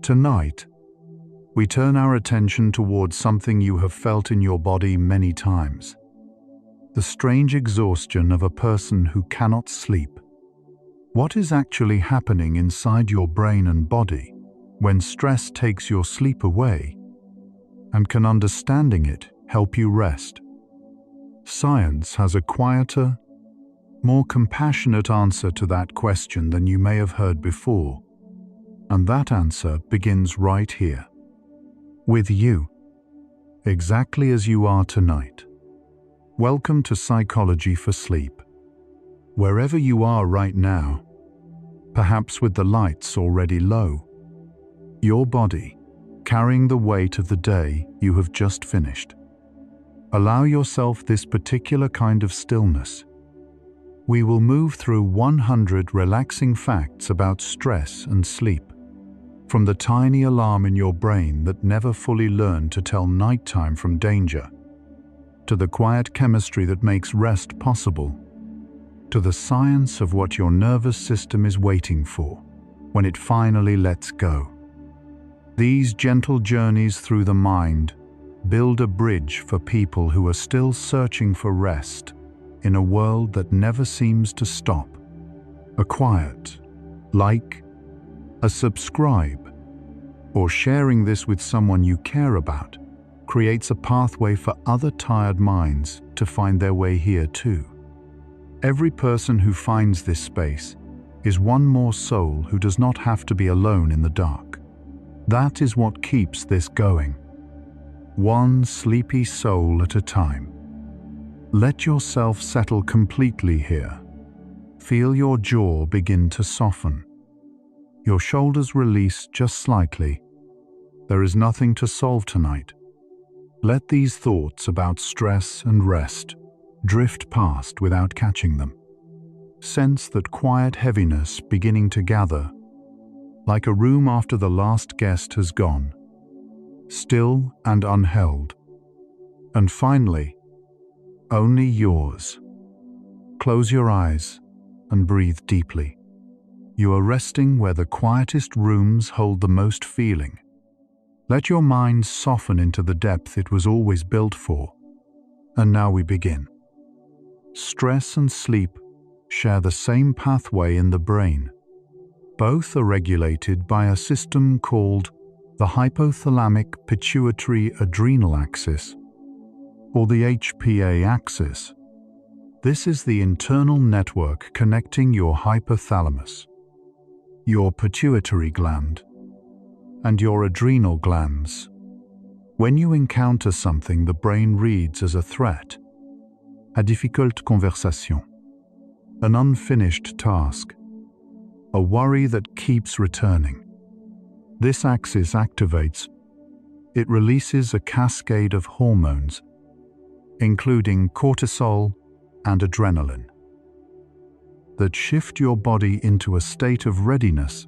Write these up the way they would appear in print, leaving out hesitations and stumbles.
Tonight, we turn our attention towards something you have felt in your body many times: the strange exhaustion of a person who cannot sleep. What is actually happening inside your brain and body when stress takes your sleep away? And can understanding it help you rest? Science has a quieter, more compassionate answer to that question than you may have heard before. And that answer begins right here, with you, exactly as you are tonight. Welcome to Psychology for Sleep. Wherever you are right now, perhaps with the lights already low, your body carrying the weight of the day you have just finished. Allow yourself this particular kind of stillness. We will move through 100 relaxing facts about stress and sleep, from the tiny alarm in your brain that never fully learned to tell nighttime from danger, to the quiet chemistry that makes rest possible, to the science of what your nervous system is waiting for when it finally lets go. These gentle journeys through the mind build a bridge for people who are still searching for rest in a world that never seems to stop. A quiet like, a subscribe, or sharing this with someone you care about creates a pathway for other tired minds to find their way here too. Every person who finds this space is one more soul who does not have to be alone in the dark. That is what keeps this going. One sleepy soul at a time. Let yourself settle completely here. Feel your jaw begin to soften. Your shoulders release just slightly. There is nothing to solve tonight. Let these thoughts about stress and rest drift past without catching them. Sense that quiet heaviness beginning to gather, like a room after the last guest has gone, still and unheld. And finally, only yours. Close your eyes and breathe deeply. You are resting where the quietest rooms hold the most feeling. Let your mind soften into the depth it was always built for. And now we begin. Stress and sleep share the same pathway in the brain. Both are regulated by a system called the hypothalamic pituitary adrenal axis, or the HPA axis. This is the internal network connecting your hypothalamus, your pituitary gland, and your adrenal glands. When you encounter something the brain reads as a threat, a difficult conversation, an unfinished task, a worry that keeps returning, this axis activates. It releases a cascade of hormones, including cortisol and adrenaline, that shift your body into a state of readiness.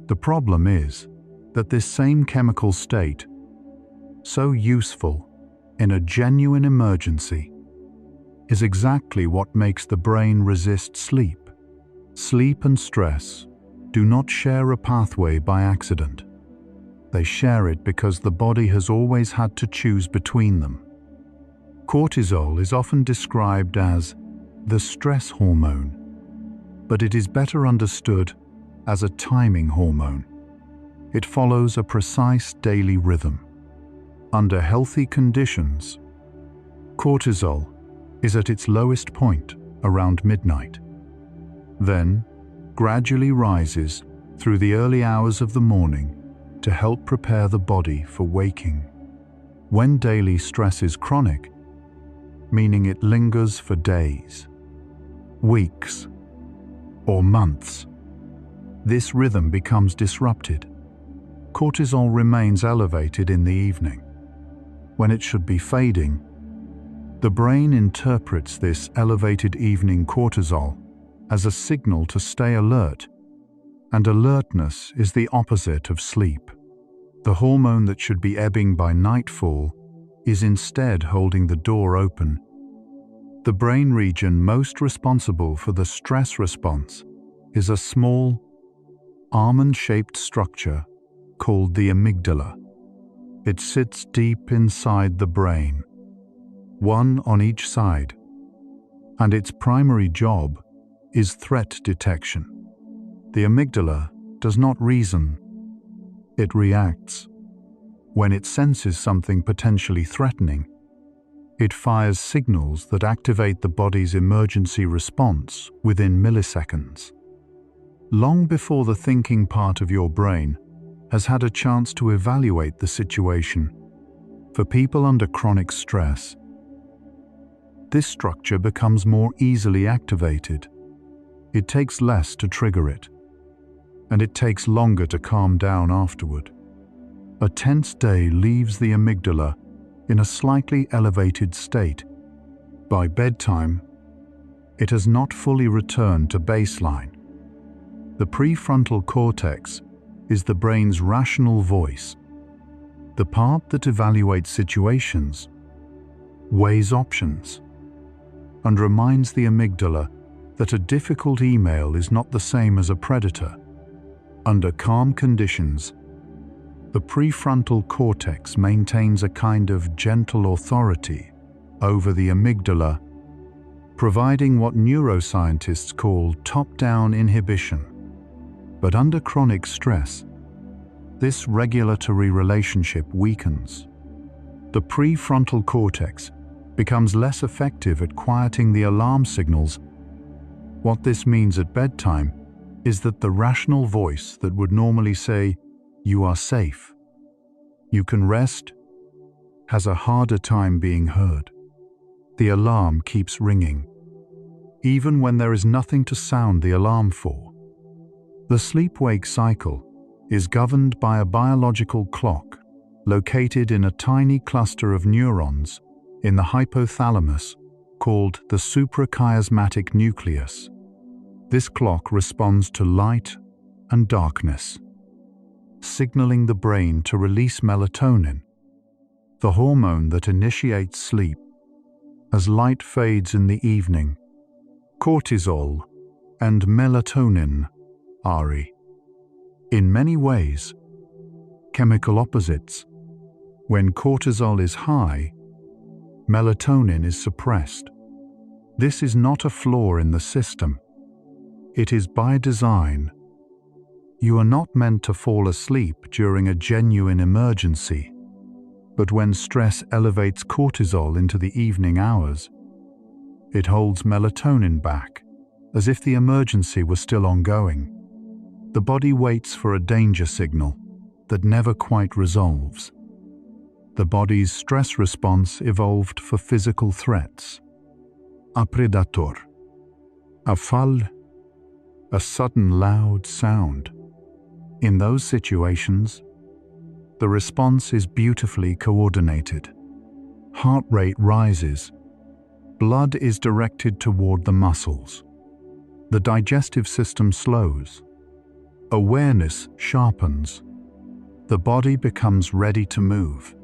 The problem is that this same chemical state, so useful in a genuine emergency, is exactly what makes the brain resist sleep. Sleep and stress do not share a pathway by accident. They share it because the body has always had to choose between them. Cortisol is often described as the stress hormone, but it is better understood as a timing hormone. It follows a precise daily rhythm. Under healthy conditions, cortisol is at its lowest point around midnight. Then, gradually rises through the early hours of the morning to help prepare the body for waking. When daily stress is chronic, meaning it lingers for days, weeks, or months, this rhythm becomes disrupted. Cortisol remains elevated in the evening, when it should be fading. The brain interprets this elevated evening cortisol as a signal to stay alert, and alertness is the opposite of sleep. The hormone that should be ebbing by nightfall is instead holding the door open. The brain region most responsible for the stress response is a small, almond-shaped structure called the amygdala. It sits deep inside the brain, one on each side, and its primary job is threat detection. The amygdala does not reason, it reacts. When it senses something potentially threatening, it fires signals that activate the body's emergency response within milliseconds. Long before the thinking part of your brain has had a chance to evaluate the situation, for people under chronic stress, this structure becomes more easily activated. It takes less to trigger it, and it takes longer to calm down afterward. A tense day leaves the amygdala in a slightly elevated state. By bedtime, it has not fully returned to baseline. The prefrontal cortex is the brain's rational voice, the part that evaluates situations, weighs options, and reminds the amygdala that a difficult email is not the same as a predator. Under calm conditions, the prefrontal cortex maintains a kind of gentle authority over the amygdala, providing what neuroscientists call top-down inhibition. But under chronic stress, this regulatory relationship weakens. The prefrontal cortex becomes less effective at quieting the alarm signals. What this means at bedtime is that the rational voice that would normally say, "You are safe, you can rest," has a harder time being heard. The alarm keeps ringing, even when there is nothing to sound the alarm for. The sleep-wake cycle is governed by a biological clock located in a tiny cluster of neurons in the hypothalamus called the suprachiasmatic nucleus. This clock responds to light and darkness, signaling the brain to release melatonin, the hormone that initiates sleep. As light fades in the evening, cortisol and melatonin are, in many ways, chemical opposites. When cortisol is high, melatonin is suppressed. This is not a flaw in the system. It is by design. You are not meant to fall asleep during a genuine emergency, but when stress elevates cortisol into the evening hours, it holds melatonin back, as if the emergency was still ongoing. The body waits for a danger signal that never quite resolves. The body's stress response evolved for physical threats. A predator, a fall, a sudden loud sound. In those situations, the response is beautifully coordinated. Heart rate rises. Blood is directed toward the muscles. The digestive system slows. Awareness sharpens. The body becomes ready to move.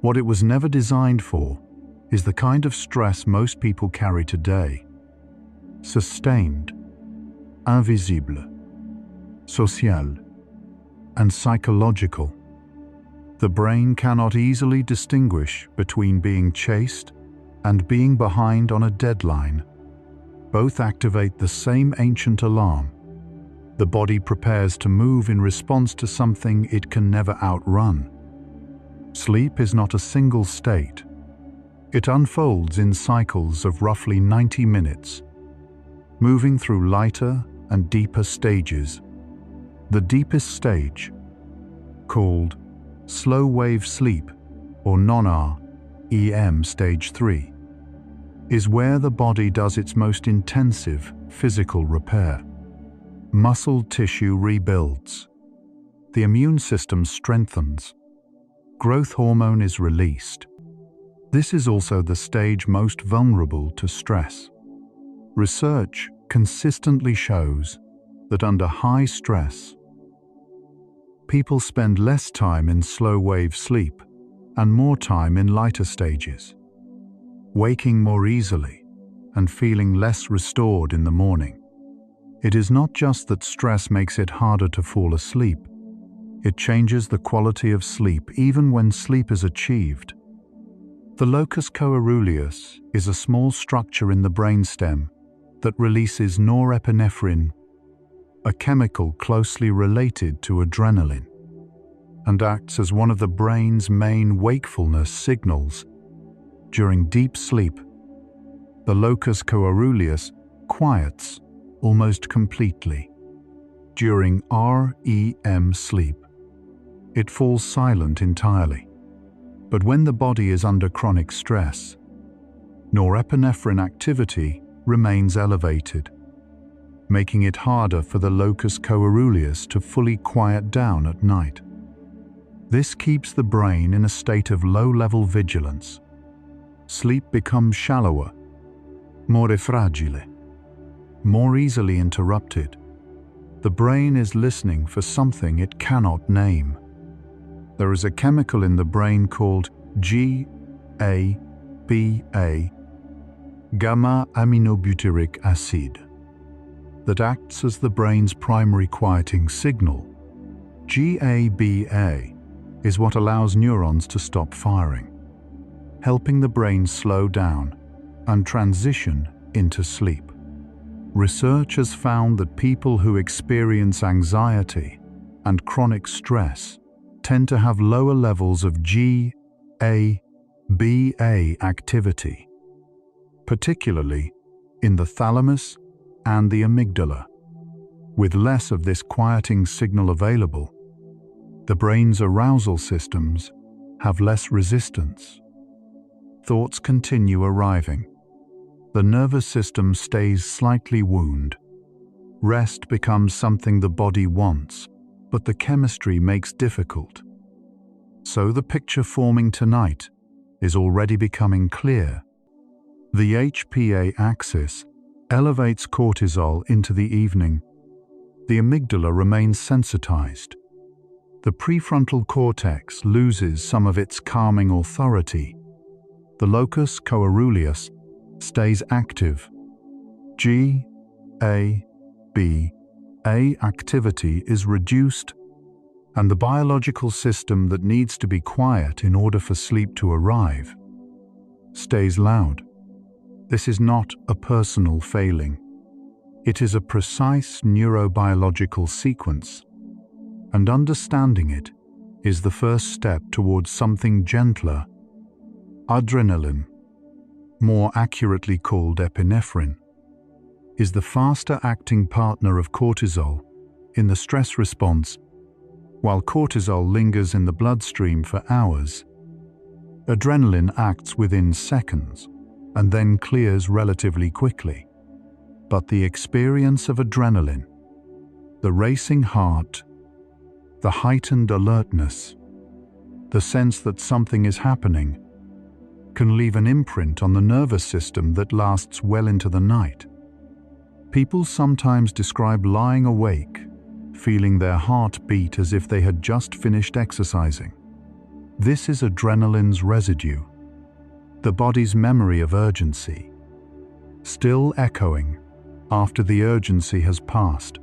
What it was never designed for is the kind of stress most people carry today. Sustained, invisible, social, and psychological. The brain cannot easily distinguish between being chased and being behind on a deadline. Both activate the same ancient alarm. The body prepares to move in response to something it can never outrun. Sleep is not a single state. It unfolds in cycles of roughly 90 minutes, moving through lighter and deeper stages. The deepest stage, called slow-wave sleep or non-REM stage 3, is where the body does its most intensive physical repair. Muscle tissue rebuilds. The immune system strengthens. Growth hormone is released. This is also the stage most vulnerable to stress. Research consistently shows that under high stress, people spend less time in slow-wave sleep and more time in lighter stages, waking more easily and feeling less restored in the morning. It is not just that stress makes it harder to fall asleep. It changes the quality of sleep even when sleep is achieved. The locus coeruleus is a small structure in the brainstem that releases norepinephrine, a chemical closely related to adrenaline, and acts as one of the brain's main wakefulness signals. During deep sleep, the locus coeruleus quiets almost completely. During REM sleep, it falls silent entirely. But when the body is under chronic stress, norepinephrine activity remains elevated, making it harder for the locus coeruleus to fully quiet down at night. This keeps the brain in a state of low-level vigilance. Sleep becomes shallower, more fragile, more easily interrupted. The brain is listening for something it cannot name. There is a chemical in the brain called GABA, gamma-aminobutyric acid, that acts as the brain's primary quieting signal. GABA is what allows neurons to stop firing, helping the brain slow down and transition into sleep. Research has found that people who experience anxiety and chronic stress tend to have lower levels of GABA activity, particularly in the thalamus and the amygdala. With less of this quieting signal available, the brain's arousal systems have less resistance. Thoughts continue arriving. The nervous system stays slightly wounded. Rest becomes something the body wants, but the chemistry makes difficult. So the picture forming tonight is already becoming clear. The HPA axis elevates cortisol into the evening. The amygdala remains sensitized. The prefrontal cortex loses some of its calming authority. The locus coeruleus stays active. GABA activity is reduced, and the biological system that needs to be quiet in order for sleep to arrive stays loud. This is not a personal failing. It is a precise neurobiological sequence, and understanding it is the first step towards something gentler. Adrenaline, more accurately called epinephrine, is the faster-acting partner of cortisol in the stress response. While cortisol lingers in the bloodstream for hours, adrenaline acts within seconds and then clears relatively quickly. But the experience of adrenaline, the racing heart, the heightened alertness, the sense that something is happening, can leave an imprint on the nervous system that lasts well into the night. People sometimes describe lying awake, feeling their heart beat as if they had just finished exercising. This is adrenaline's residue, the body's memory of urgency, still echoing after the urgency has passed.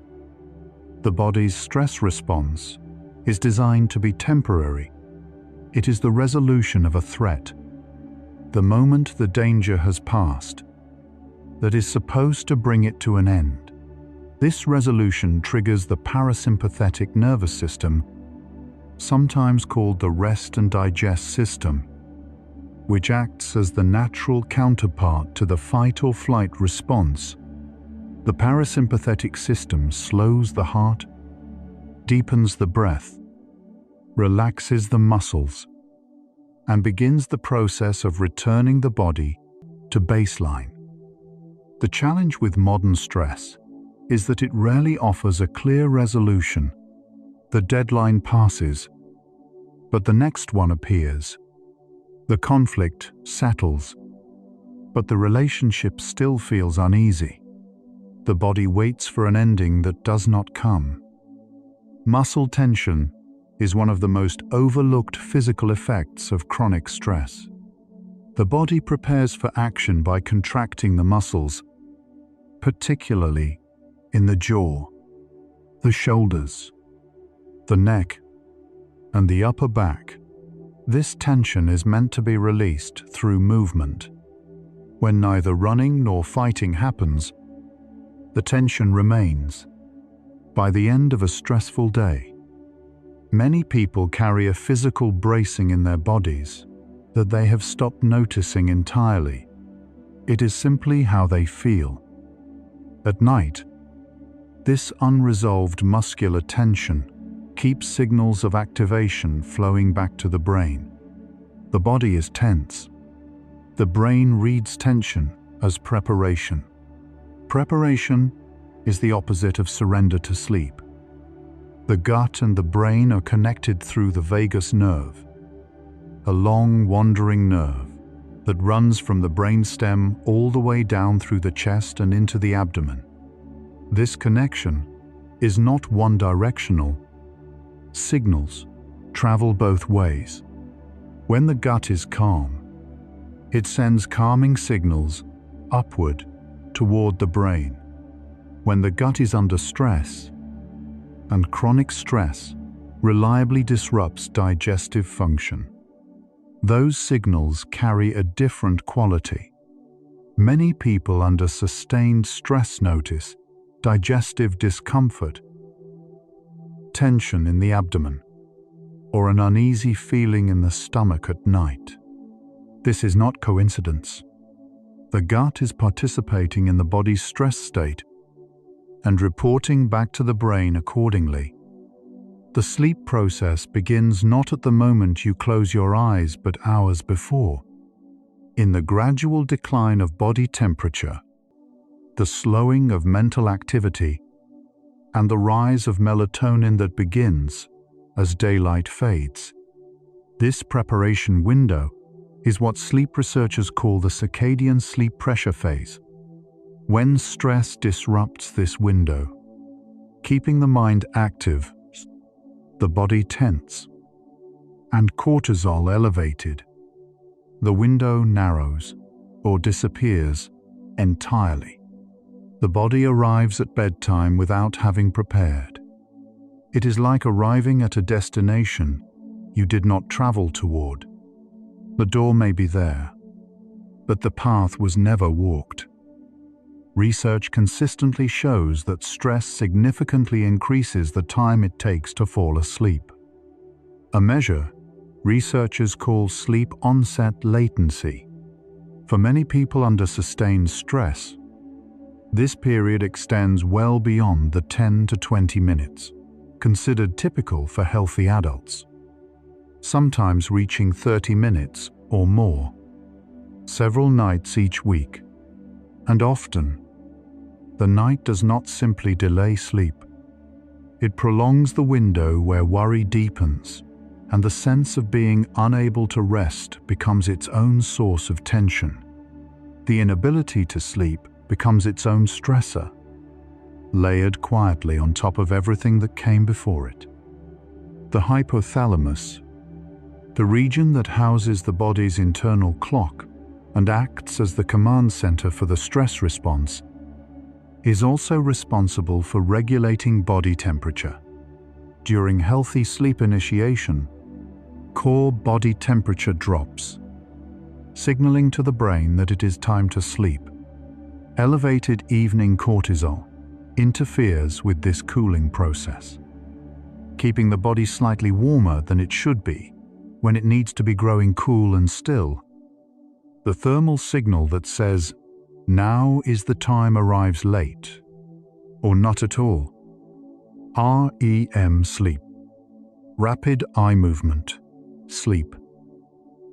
The body's stress response is designed to be temporary. It is the resolution of a threat, the moment the danger has passed, that is supposed to bring it to an end. This resolution triggers the parasympathetic nervous system, sometimes called the rest and digest system, which acts as the natural counterpart to the fight or flight response. The parasympathetic system slows the heart, deepens the breath, relaxes the muscles, and begins the process of returning the body to baseline. The challenge with modern stress is that it rarely offers a clear resolution. The deadline passes, but the next one appears. The conflict settles, but the relationship still feels uneasy. The body waits for an ending that does not come. Muscle tension is one of the most overlooked physical effects of chronic stress. The body prepares for action by contracting the muscles, particularly in the jaw, the shoulders, the neck, and the upper back. This tension is meant to be released through movement. When neither running nor fighting happens, the tension remains. By the end of a stressful day, many people carry a physical bracing in their bodies that they have stopped noticing entirely. It is simply how they feel. At night, this unresolved muscular tension keeps signals of activation flowing back to the brain. The body is tense. The brain reads tension as preparation. Preparation is the opposite of surrender to sleep. The gut and the brain are connected through the vagus nerve, a long wandering nerve that runs from the brainstem all the way down through the chest and into the abdomen. This connection is not one-directional. Signals travel both ways. When the gut is calm, it sends calming signals upward toward the brain. When the gut is under stress, and chronic stress reliably disrupts digestive function, those signals carry a different quality. Many people under sustained stress notice digestive discomfort, tension in the abdomen, or an uneasy feeling in the stomach at night. This is not coincidence. The gut is participating in the body's stress state and reporting back to the brain accordingly. The sleep process begins not at the moment you close your eyes, but hours before. In the gradual decline of body temperature, the slowing of mental activity, and the rise of melatonin that begins as daylight fades. This preparation window is what sleep researchers call the circadian sleep pressure phase. When stress disrupts this window, keeping the mind active, the body tense, and cortisol elevated, the window narrows or disappears entirely. The body arrives at bedtime without having prepared. It is like arriving at a destination you did not travel toward. The door may be there, but the path was never walked. Research consistently shows that stress significantly increases the time it takes to fall asleep. A measure researchers call sleep onset latency. For many people under sustained stress, this period extends well beyond the 10 to 20 minutes, considered typical for healthy adults, sometimes reaching 30 minutes or more, several nights each week. And often, the night does not simply delay sleep. It prolongs the window where worry deepens, and the sense of being unable to rest becomes its own source of tension. The inability to sleep becomes its own stressor, layered quietly on top of everything that came before it. The hypothalamus, the region that houses the body's internal clock and acts as the command center for the stress response, is also responsible for regulating body temperature. During healthy sleep initiation, core body temperature drops, signaling to the brain that it is time to sleep. Elevated evening cortisol interferes with this cooling process, keeping the body slightly warmer than it should be when it needs to be growing cool and still. The thermal signal that says, "Now is the time," arrives late, or not at all. REM sleep, rapid eye movement sleep,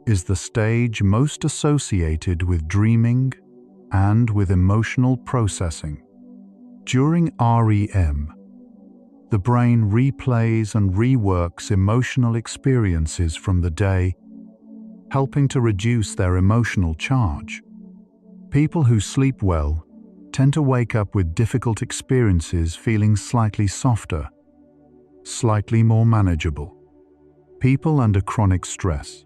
is the stage most associated with dreaming and with emotional processing. During REM, the brain replays and reworks emotional experiences from the day, helping to reduce their emotional charge. People who sleep well tend to wake up with difficult experiences feeling slightly softer, slightly more manageable. People under chronic stress,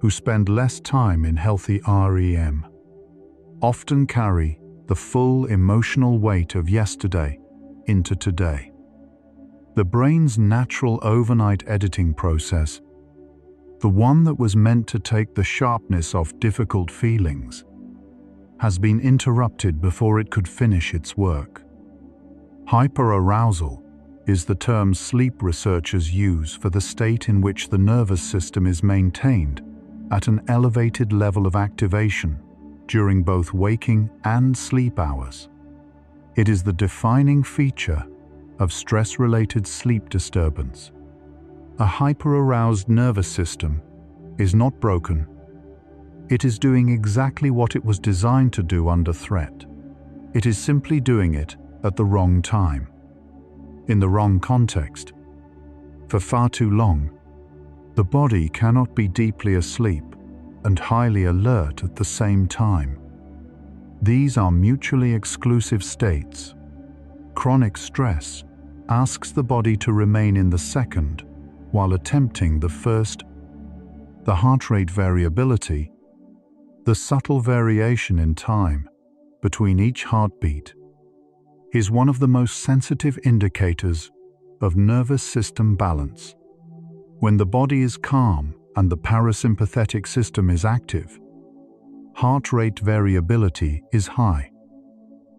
who spend less time in healthy REM, often carry the full emotional weight of yesterday into today. The brain's natural overnight editing process, the one that was meant to take the sharpness off difficult feelings, has been interrupted before it could finish its work. Hyperarousal is the term sleep researchers use for the state in which the nervous system is maintained at an elevated level of activation during both waking and sleep hours. It is the defining feature of stress-related sleep disturbance. A hyperaroused nervous system is not broken. It is doing exactly what it was designed to do under threat. It is simply doing it at the wrong time, in the wrong context. For far too long, the body cannot be deeply asleep and highly alert at the same time. These are mutually exclusive states. Chronic stress asks the body to remain in the second while attempting the first. The heart rate variability, the subtle variation in time between each heartbeat, is one of the most sensitive indicators of nervous system balance. When the body is calm and the parasympathetic system is active, heart rate variability is high.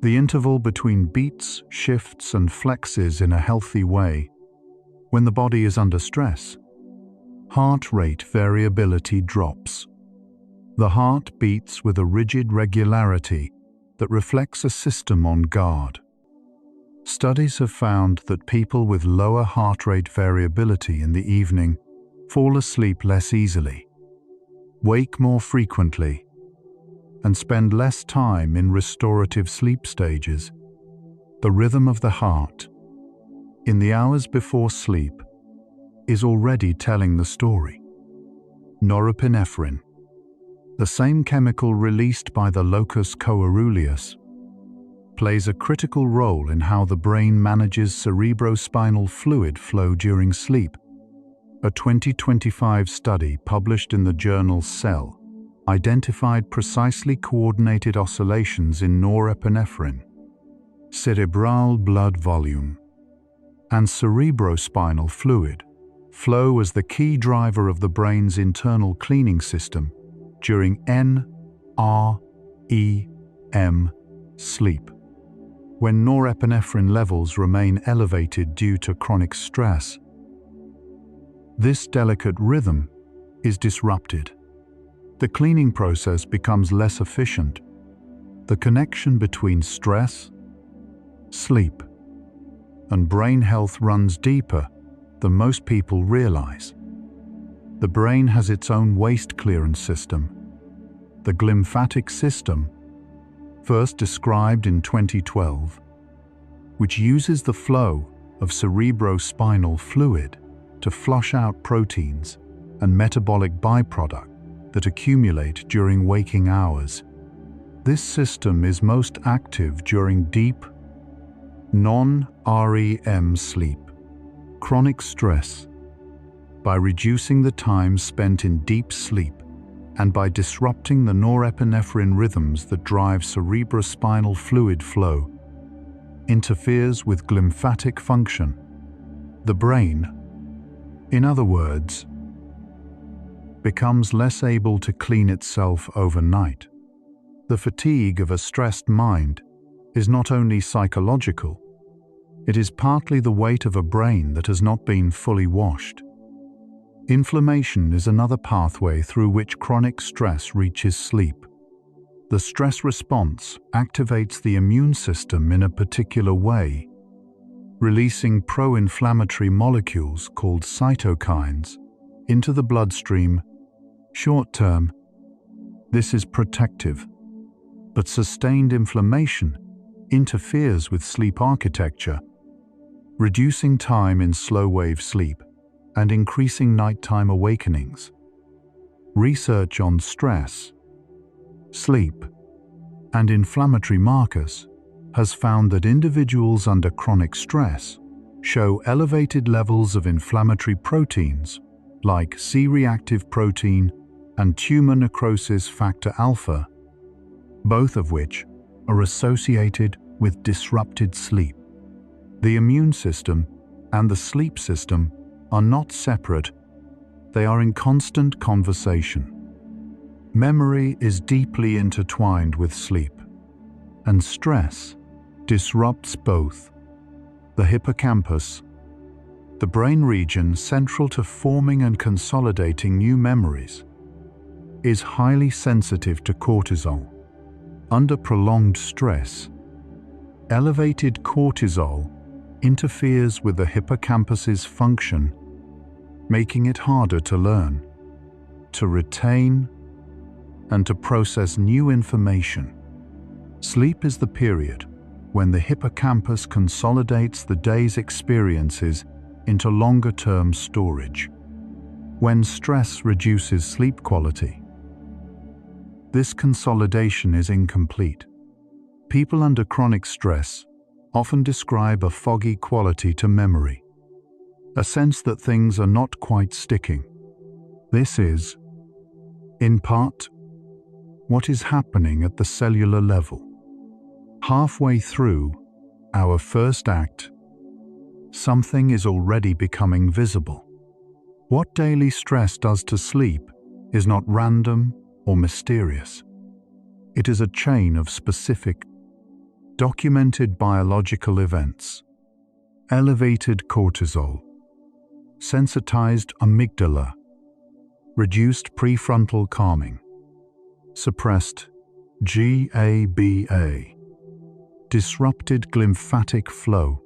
The interval between beats shifts and flexes in a healthy way. When the body is under stress, heart rate variability drops. The heart beats with a rigid regularity that reflects a system on guard. Studies have found that people with lower heart rate variability in the evening fall asleep less easily, wake more frequently, and spend less time in restorative sleep stages. The rhythm of the heart, in the hours before sleep, is already telling the story. Norepinephrine, the same chemical released by the locus coeruleus, plays a critical role in how the brain manages cerebrospinal fluid flow during sleep. A 2025 study published in the journal Cell identified precisely coordinated oscillations in norepinephrine, cerebral blood volume, and cerebrospinal fluid flow as the key driver of the brain's internal cleaning system during NREM sleep. When norepinephrine levels remain elevated due to chronic stress, this delicate rhythm is disrupted. The cleaning process becomes less efficient. The connection between stress, sleep, and brain health runs deeper than most people realize. The brain has its own waste clearance system, the glymphatic system, first described in 2012, which uses the flow of cerebrospinal fluid to flush out proteins and metabolic byproducts that accumulate during waking hours. This system is most active during deep, non-REM sleep, chronic stress, by reducing the time spent in deep sleep and by disrupting the norepinephrine rhythms that drive cerebrospinal fluid flow, interferes with glymphatic function. The brain, in other words, becomes less able to clean itself overnight. The fatigue of a stressed mind is not only psychological, it is partly the weight of a brain that has not been fully washed. Inflammation is another pathway through which chronic stress reaches sleep. The stress response activates the immune system in a particular way, releasing pro-inflammatory molecules called cytokines into the bloodstream. Short-term, this is protective, but sustained inflammation interferes with sleep architecture, reducing time in slow-wave sleep and increasing nighttime awakenings. Research on stress, sleep, and inflammatory markers has found that individuals under chronic stress show elevated levels of inflammatory proteins like C-reactive protein and tumor necrosis factor alpha, both of which are associated with disrupted sleep. The immune system and the sleep system are not separate, they are in constant conversation. Memory is deeply intertwined with sleep, and stress disrupts both. The hippocampus, the brain region central to forming and consolidating new memories, is highly sensitive to cortisol. Under prolonged stress, elevated cortisol interferes with the hippocampus's function, making it harder to learn, to retain, and to process new information. Sleep is the period when the hippocampus consolidates the day's experiences into longer-term storage. When stress reduces sleep quality, this consolidation is incomplete. People under chronic stress often describe a foggy quality to memory, a sense that things are not quite sticking. This is, in part, what is happening at the cellular level. Halfway through our first act, something is already becoming visible. What daily stress does to sleep is not random or mysterious. It is a chain of specific, documented biological events. Elevated cortisol, sensitized amygdala, reduced prefrontal calming, suppressed GABA, disrupted glymphatic flow,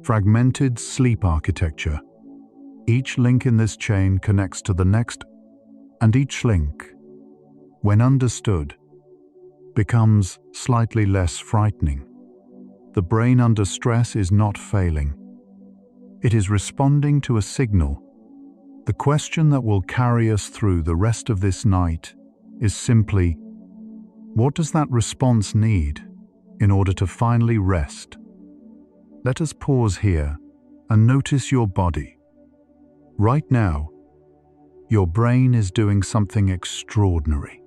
fragmented sleep architecture. Each link in this chain connects to the next, and each link, when understood, becomes slightly less frightening. The brain under stress is not failing. It is responding to a signal. The question that will carry us through the rest of this night is simply, what does that response need in order to finally rest? Let us pause here and notice your body. Right now, your brain is doing something extraordinary.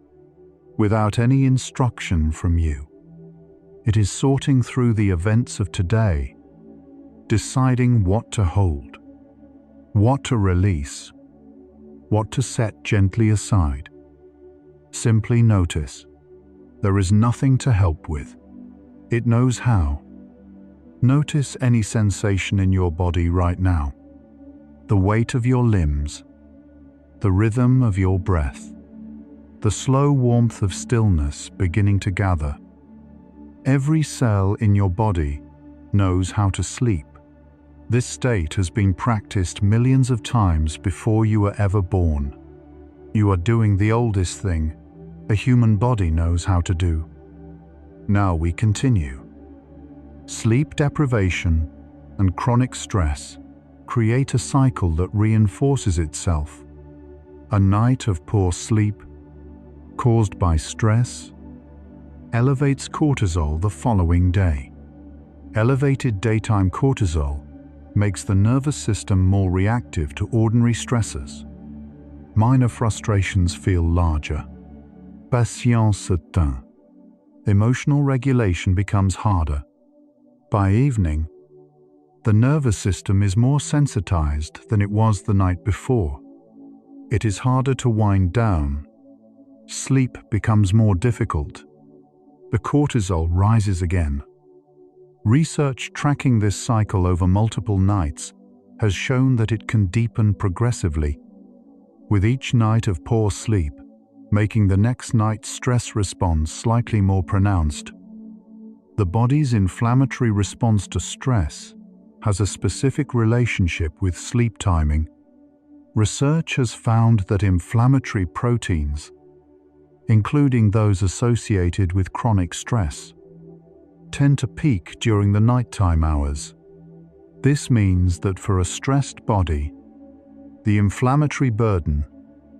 Without any instruction from you, it is sorting through the events of today, deciding what to hold, what to release, what to set gently aside. Simply notice. There is nothing to help with. It knows how. Notice any sensation in your body right now. The weight of your limbs, the rhythm of your breath, the slow warmth of stillness beginning to gather. Every cell in your body knows how to sleep. This state has been practiced millions of times before you were ever born. You are doing the oldest thing a human body knows how to do. Now we continue. Sleep deprivation and chronic stress create a cycle that reinforces itself. A night of poor sleep, caused by stress, elevates cortisol the following day. Elevated daytime cortisol makes the nervous system more reactive to ordinary stressors. Minor frustrations feel larger. Patience s'éteint. Emotional regulation becomes harder. By evening, the nervous system is more sensitized than it was the night before. It is harder to wind down. Sleep becomes more difficult. The cortisol rises again. Research tracking this cycle over multiple nights has shown that it can deepen progressively, with each night of poor sleep making the next night's stress response slightly more pronounced. The body's inflammatory response to stress has a specific relationship with sleep timing. Research has found that inflammatory proteins, including those associated with chronic stress, tend to peak during the nighttime hours. This means that for a stressed body, the inflammatory burden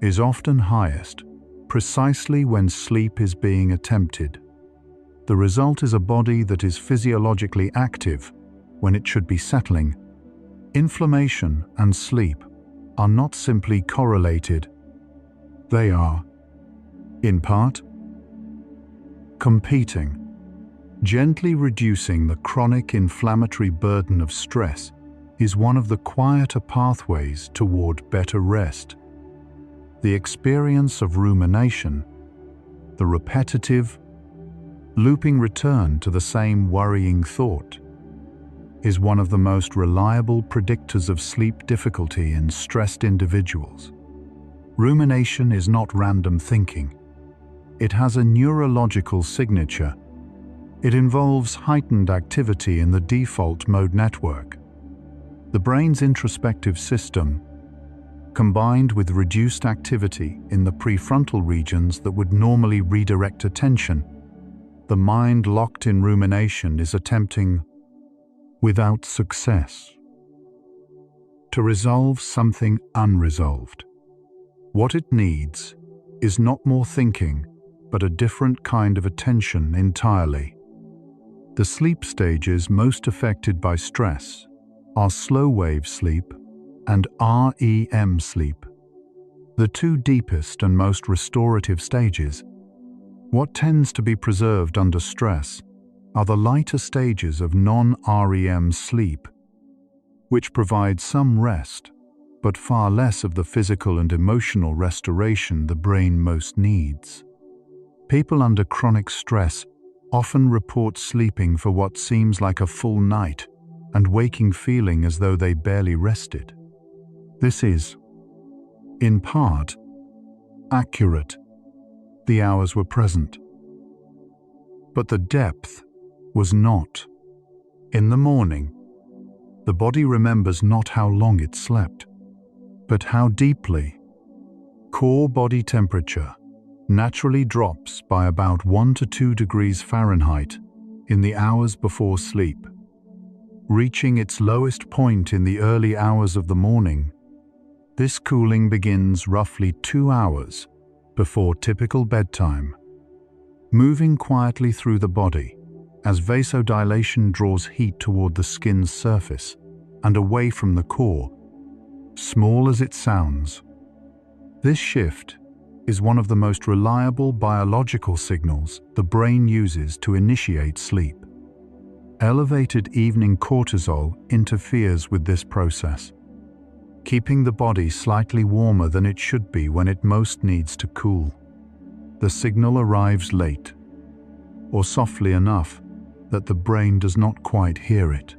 is often highest precisely when sleep is being attempted. The result is a body that is physiologically active when it should be settling. Inflammation and sleep are not simply correlated. They are, in part, competing. Gently reducing the chronic inflammatory burden of stress is one of the quieter pathways toward better rest. The experience of rumination, the repetitive, looping return to the same worrying thought, is one of the most reliable predictors of sleep difficulty in stressed individuals. Rumination is not random thinking. It has a neurological signature. It involves heightened activity in the default mode network. The brain's introspective system, combined with reduced activity in the prefrontal regions that would normally redirect attention, the mind locked in rumination is attempting, without success, to resolve something unresolved. What it needs is not more thinking, but a different kind of attention entirely. The sleep stages most affected by stress are slow-wave sleep and REM sleep, the two deepest and most restorative stages. What tends to be preserved under stress are the lighter stages of non-REM sleep, which provide some rest, but far less of the physical and emotional restoration the brain most needs. People under chronic stress often report sleeping for what seems like a full night and waking feeling as though they barely rested. This is, in part, accurate. The hours were present, but the depth was not. In the morning, the body remembers not how long it slept, but how deeply. Core body temperature naturally drops by about 1 to 2 degrees Fahrenheit in the hours before sleep, reaching its lowest point in the early hours of the morning. This cooling begins roughly 2 hours before typical bedtime, moving quietly through the body as vasodilation draws heat toward the skin's surface and away from the core, small as it sounds. This shift is one of the most reliable biological signals the brain uses to initiate sleep. Elevated evening cortisol interferes with this process, keeping the body slightly warmer than it should be when it most needs to cool. The signal arrives late, or softly enough that the brain does not quite hear it.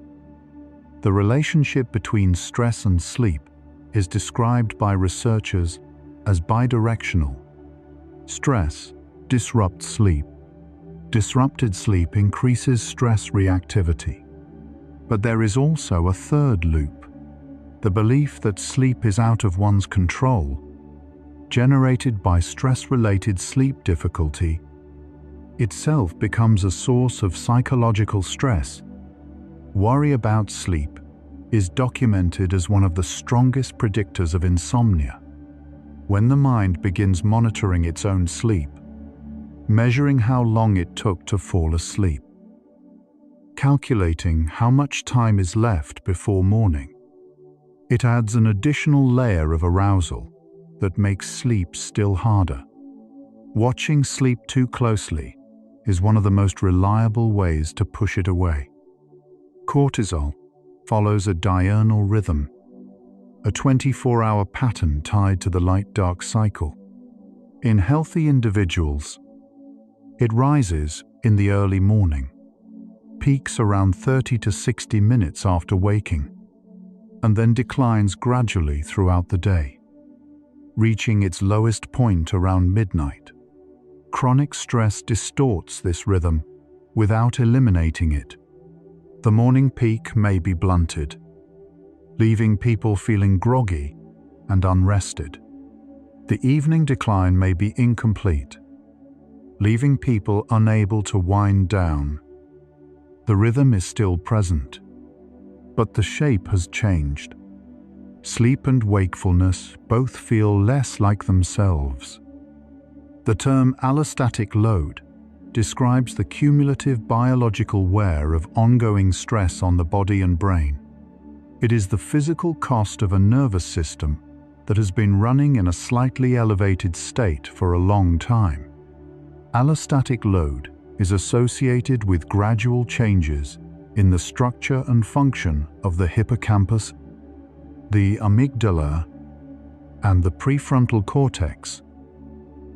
The relationship between stress and sleep is described by researchers as bidirectional. Stress disrupts sleep. Disrupted sleep increases stress reactivity. But there is also a third loop, the belief that sleep is out of one's control, generated by stress-related sleep difficulty, itself becomes a source of psychological stress. Worry about sleep is documented as one of the strongest predictors of insomnia. When the mind begins monitoring its own sleep, measuring how long it took to fall asleep, calculating how much time is left before morning, it adds an additional layer of arousal that makes sleep still harder. Watching sleep too closely is one of the most reliable ways to push it away. Cortisol follows a diurnal rhythm, a 24-hour pattern tied to the light-dark cycle. In healthy individuals, it rises in the early morning, peaks around 30 to 60 minutes after waking, and then declines gradually throughout the day, reaching its lowest point around midnight. Chronic stress distorts this rhythm without eliminating it. The morning peak may be blunted, leaving people feeling groggy and unrested. The evening decline may be incomplete, leaving people unable to wind down. The rhythm is still present, but the shape has changed. Sleep and wakefulness both feel less like themselves. The term allostatic load describes the cumulative biological wear of ongoing stress on the body and brain. It is the physical cost of a nervous system that has been running in a slightly elevated state for a long time. Allostatic load is associated with gradual changes in the structure and function of the hippocampus, the amygdala, and the prefrontal cortex,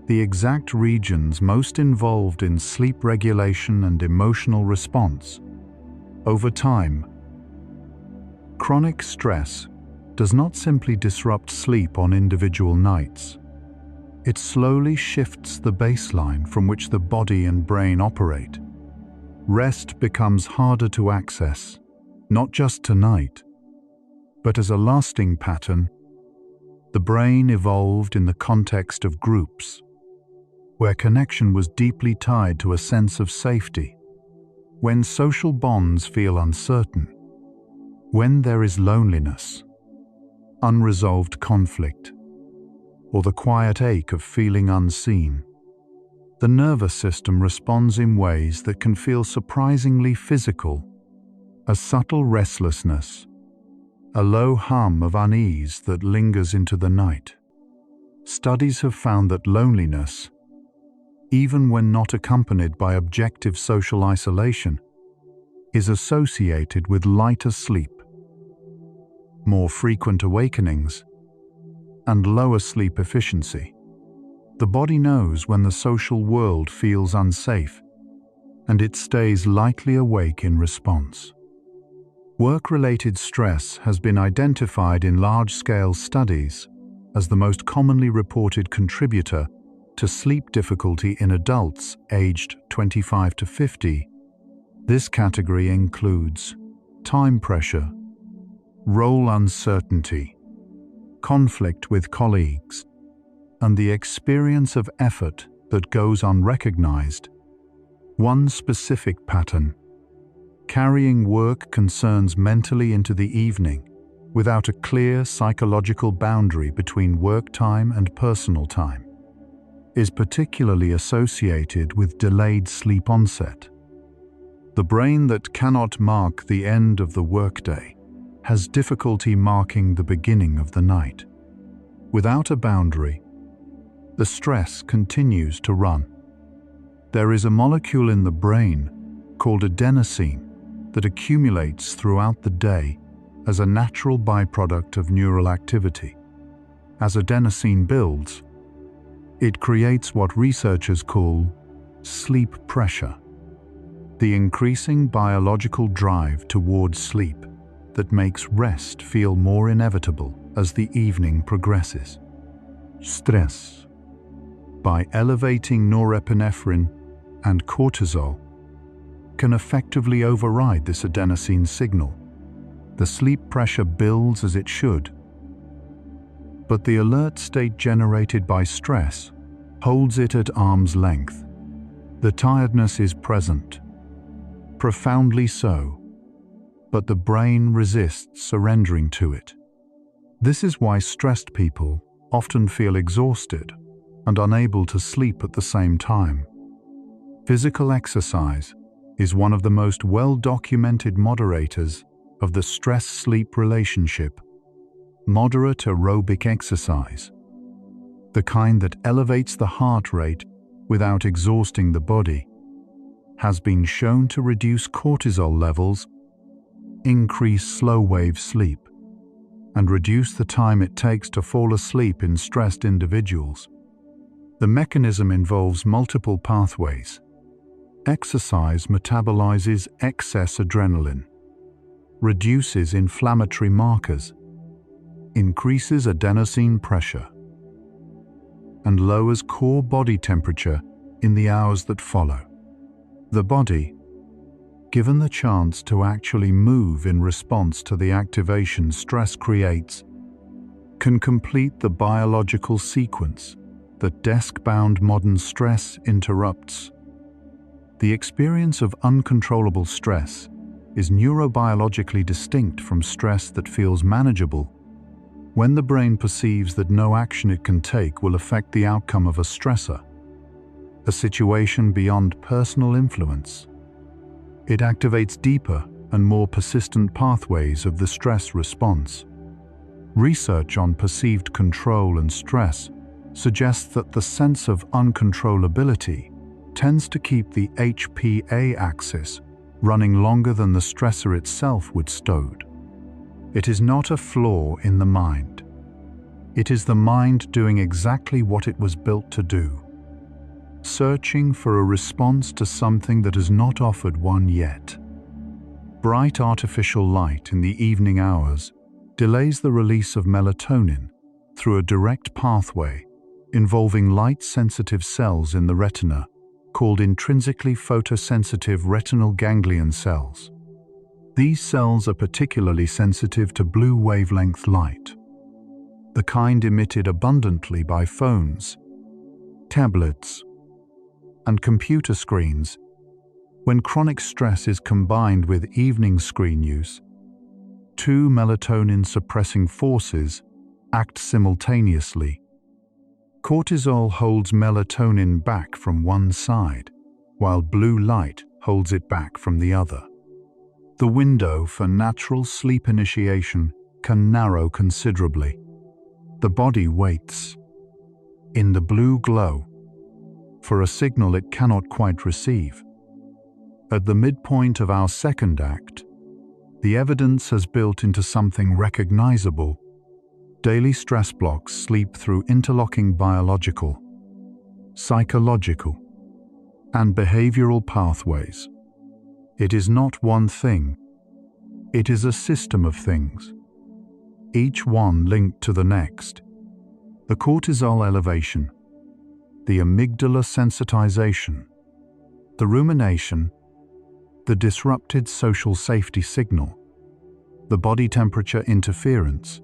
the exact regions most involved in sleep regulation and emotional response. Over time, chronic stress does not simply disrupt sleep on individual nights. It slowly shifts the baseline from which the body and brain operate. Rest becomes harder to access, not just tonight, but as a lasting pattern. The brain evolved in the context of groups, where connection was deeply tied to a sense of safety. When social bonds feel uncertain, when there is loneliness, unresolved conflict, or the quiet ache of feeling unseen, the nervous system responds in ways that can feel surprisingly physical. A subtle restlessness, a low hum of unease that lingers into the night. Studies have found that loneliness, even when not accompanied by objective social isolation, is associated with lighter sleep, more frequent awakenings, and lower sleep efficiency. The body knows when the social world feels unsafe, and it stays lightly awake in response. Work-related stress has been identified in large-scale studies as the most commonly reported contributor to sleep difficulty in adults aged 25 to 50. This category includes time pressure, role uncertainty, conflict with colleagues, and the experience of effort that goes unrecognized. One specific pattern: carrying work concerns mentally into the evening without a clear psychological boundary between work time and personal time, is particularly associated with delayed sleep onset. The brain that cannot mark the end of the workday has difficulty marking the beginning of the night. Without a boundary, the stress continues to run. There is a molecule in the brain called adenosine that accumulates throughout the day as a natural byproduct of neural activity. As adenosine builds, it creates what researchers call sleep pressure, the increasing biological drive towards sleep that makes rest feel more inevitable as the evening progresses. Stress, by elevating norepinephrine and cortisol, can effectively override this adenosine signal. The sleep pressure builds as it should, but the alert state generated by stress holds it at arm's length. The tiredness is present, profoundly so, but the brain resists surrendering to it. This is why stressed people often feel exhausted and unable to sleep at the same time. Physical exercise is one of the most well-documented moderators of the stress-sleep relationship. Moderate aerobic exercise, the kind that elevates the heart rate without exhausting the body, has been shown to reduce cortisol levels, increase slow-wave sleep, and reduce the time it takes to fall asleep in stressed individuals. The mechanism involves multiple pathways. Exercise metabolizes excess adrenaline, reduces inflammatory markers, increases adenosine pressure, and lowers core body temperature in the hours that follow. The body, given the chance to actually move in response to the activation stress creates, can complete the biological sequence that desk-bound modern stress interrupts. The experience of uncontrollable stress is neurobiologically distinct from stress that feels manageable. When the brain perceives that no action it can take will affect the outcome of a stressor, a situation beyond personal influence, it activates deeper and more persistent pathways of the stress response. Research on perceived control and stress suggests that the sense of uncontrollability tends to keep the HPA axis running longer than the stressor itself would stowed. It is not a flaw in the mind. It is the mind doing exactly what it was built to do, searching for a response to something that has not offered one yet. Bright artificial light in the evening hours delays the release of melatonin through a direct pathway involving light-sensitive cells in the retina called intrinsically photosensitive retinal ganglion cells. These cells are particularly sensitive to blue wavelength light, the kind emitted abundantly by phones, tablets, and computer screens. When chronic stress is combined with evening screen use, two melatonin-suppressing forces act simultaneously. Cortisol holds melatonin back from one side, while blue light holds it back from the other. The window for natural sleep initiation can narrow considerably. The body waits, in the blue glow, for a signal it cannot quite receive. At the midpoint of our second act, the evidence has built into something recognizable. Daily stress blocks sleep through interlocking biological, psychological, and behavioral pathways. It is not one thing. It is a system of things, each one linked to the next. The cortisol elevation, the amygdala sensitization, the rumination, the disrupted social safety signal, the body temperature interference,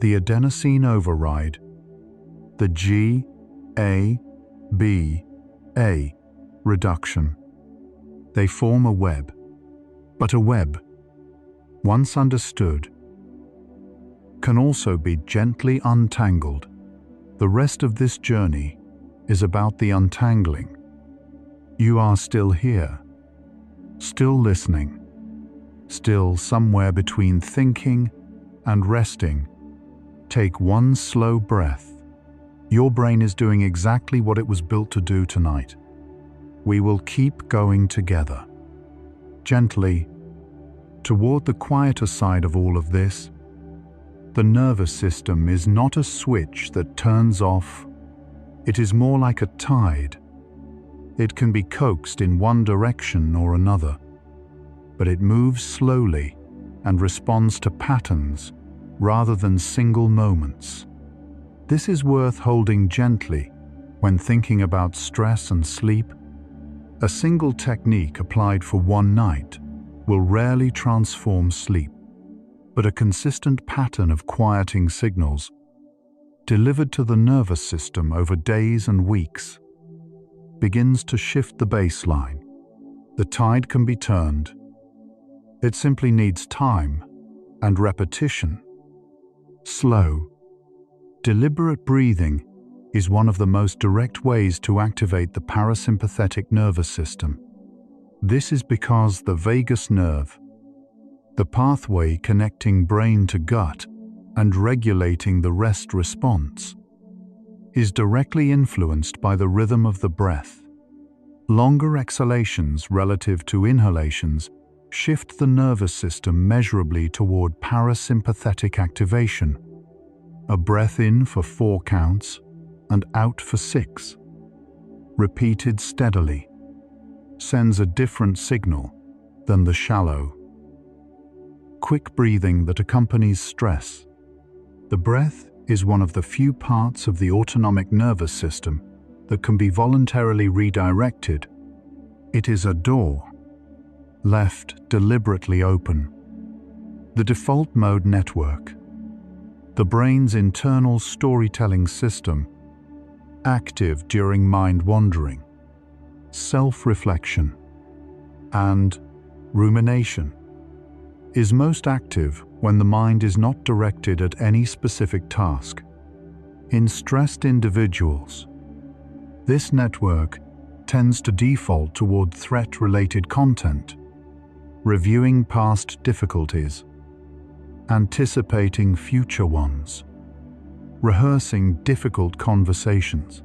the adenosine override, the GABA reduction. They form a web. But a web, once understood, can also be gently untangled. The rest of this journey is about the untangling. You are still here, still listening, still somewhere between thinking and resting. Take one slow breath. Your brain is doing exactly what it was built to do tonight. We will keep going together, gently, toward the quieter side of all of this. The nervous system is not a switch that turns off. It is more like a tide. It can be coaxed in one direction or another, but it moves slowly and responds to patterns rather than single moments. This is worth holding gently when thinking about stress and sleep. A single technique applied for one night will rarely transform sleep, but a consistent pattern of quieting signals delivered to the nervous system over days and weeks begins to shift the baseline. The tide can be turned. It simply needs time and repetition. Slow, deliberate breathing is one of the most direct ways to activate the parasympathetic nervous system. This is because the vagus nerve, the pathway connecting brain to gut and regulating the rest response, is directly influenced by the rhythm of the breath. Longer exhalations relative to inhalations shift the nervous system measurably toward parasympathetic activation. A breath in for 4 counts and out for 6, repeated steadily, sends a different signal than the shallow, quick breathing that accompanies stress. The breath is one of the few parts of the autonomic nervous system that can be voluntarily redirected. It is a door, left deliberately open. The default mode network, the brain's internal storytelling system, active during mind wandering, self-reflection, and rumination, is most active when the mind is not directed at any specific task. In stressed individuals, this network tends to default toward threat-related content, reviewing past difficulties, anticipating future ones, rehearsing difficult conversations.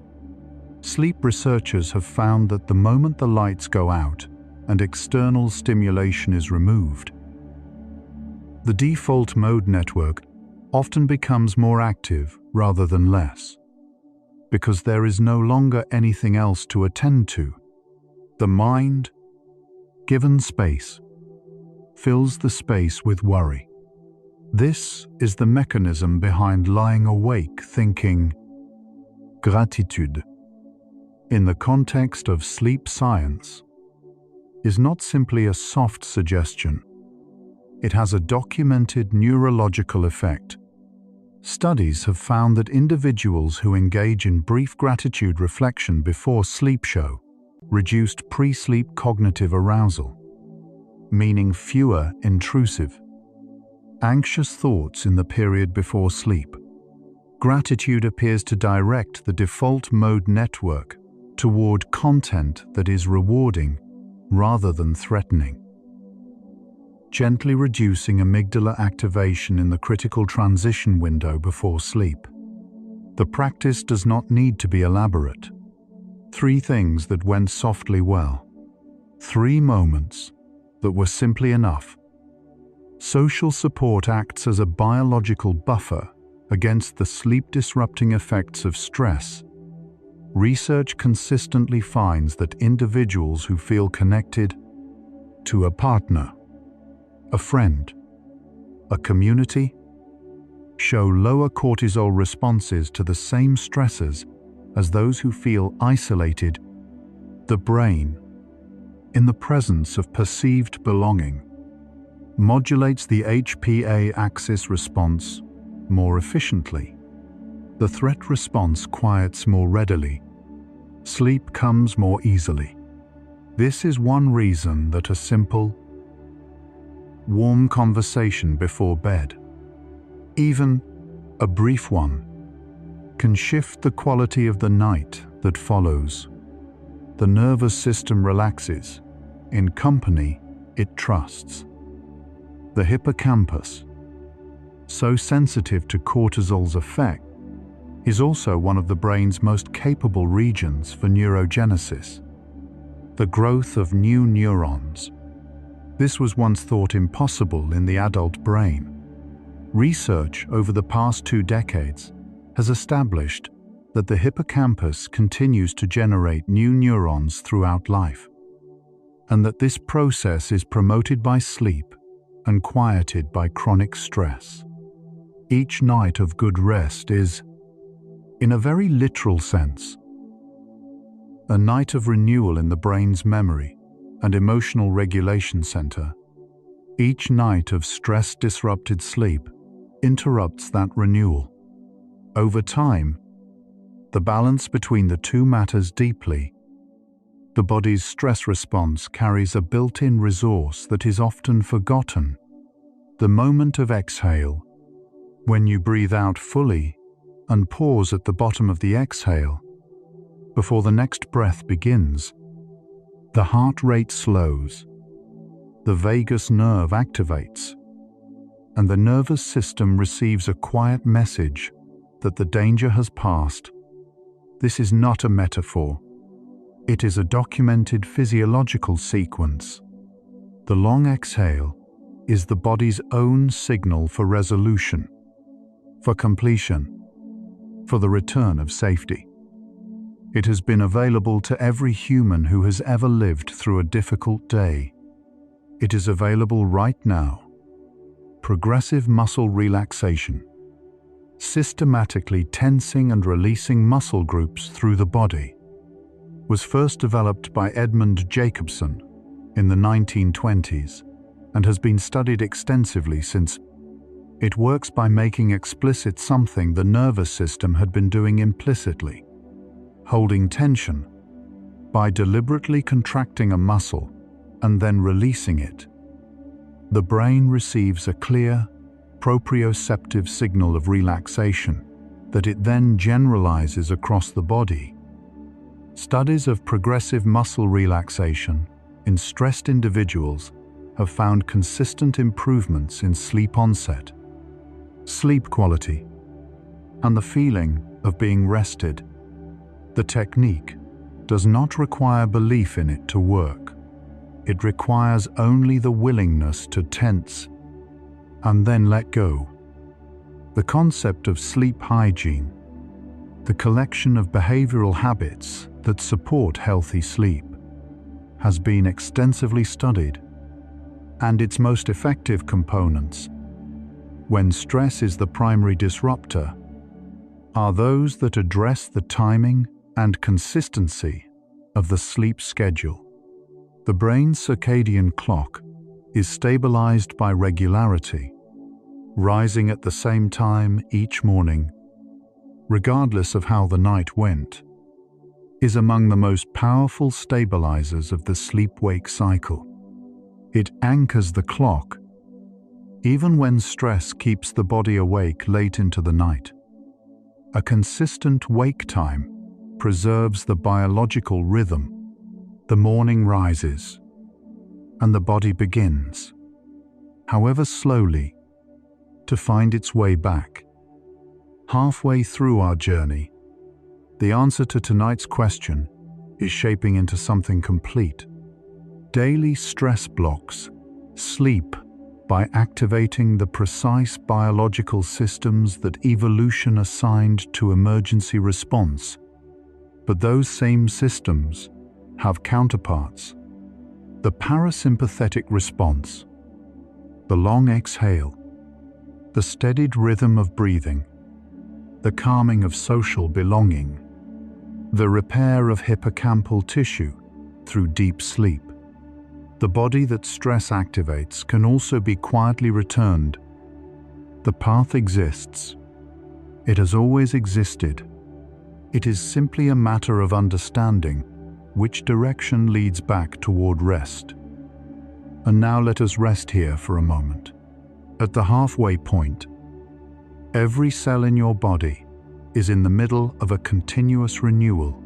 Sleep researchers have found that the moment the lights go out, and external stimulation is removed. The default mode network often becomes more active rather than less, because there is no longer anything else to attend to. The mind, given space, fills the space with worry. This is the mechanism behind lying awake thinking. Gratitude, in the context of sleep science, is not simply a soft suggestion. It has a documented neurological effect. Studies have found that individuals who engage in brief gratitude reflection before sleep show reduced pre-sleep cognitive arousal, meaning fewer intrusive, anxious thoughts in the period before sleep. Gratitude appears to direct the default mode network toward content that is rewarding rather than threatening, gently reducing amygdala activation in the critical transition window before sleep. The practice does not need to be elaborate. 3 things that went softly well. 3 moments that were simply enough. Social support acts as a biological buffer against the sleep-disrupting effects of stress. Research consistently finds that individuals who feel connected to a partner, a friend, a community, show lower cortisol responses to the same stressors as those who feel isolated. The brain, in the presence of perceived belonging, modulates the HPA axis response more efficiently. The threat response quiets more readily. Sleep comes more easily. This is one reason that a simple, warm conversation before bed, even a brief one, can shift the quality of the night that follows. The nervous system relaxes in company it trusts. The hippocampus, so sensitive to cortisol's effect, is also one of the brain's most capable regions for neurogenesis, the growth of new neurons. This was once thought impossible in the adult brain. Research over the past 2 decades has established that the hippocampus continues to generate new neurons throughout life, and that this process is promoted by sleep and quieted by chronic stress. Each night of good rest is, in a very literal sense, a night of renewal in the brain's memory and emotional regulation center. Each night of stress-disrupted sleep interrupts that renewal. Over time, the balance between the two matters deeply. The body's stress response carries a built-in resource that is often forgotten. The moment of exhale, when you breathe out fully and pause at the bottom of the exhale, before the next breath begins, the heart rate slows, the vagus nerve activates, and the nervous system receives a quiet message that the danger has passed. This is not a metaphor. It is a documented physiological sequence. The long exhale is the body's own signal for resolution, for completion, for the return of safety. It has been available to every human who has ever lived through a difficult day. It is available right now. Progressive muscle relaxation, systematically tensing and releasing muscle groups through the body, was first developed by Edmund Jacobson in the 1920s and has been studied extensively since. It works by making explicit something the nervous system had been doing implicitly, holding tension, by deliberately contracting a muscle and then releasing it. The brain receives a clear, proprioceptive signal of relaxation that it then generalizes across the body. Studies of progressive muscle relaxation in stressed individuals have found consistent improvements in sleep onset, sleep quality, and the feeling of being rested. The technique does not require belief in it to work. It requires only the willingness to tense and then let go. The concept of sleep hygiene, the collection of behavioral habits that support healthy sleep, has been extensively studied, and its most effective components, when stress is the primary disruptor, are those that address the timing and consistency of the sleep schedule. The brain's circadian clock is stabilized by regularity, rising at the same time each morning, regardless of how the night went, is among the most powerful stabilizers of the sleep-wake cycle. It anchors the clock, even when stress keeps the body awake late into the night. A consistent wake time preserves the biological rhythm. The morning rises, and the body begins, however slowly, to find its way back. Halfway through our journey, the answer to tonight's question is shaping into something complete. Daily stress blocks sleep by activating the precise biological systems that evolution assigned to emergency response. But those same systems have counterparts. The parasympathetic response, the long exhale, the steadied rhythm of breathing, the calming of social belonging, the repair of hippocampal tissue through deep sleep. The body that stress activates can also be quietly returned. The path exists. It has always existed. It is simply a matter of understanding which direction leads back toward rest. And now let us rest here for a moment. At the halfway point, every cell in your body is in the middle of a continuous renewal.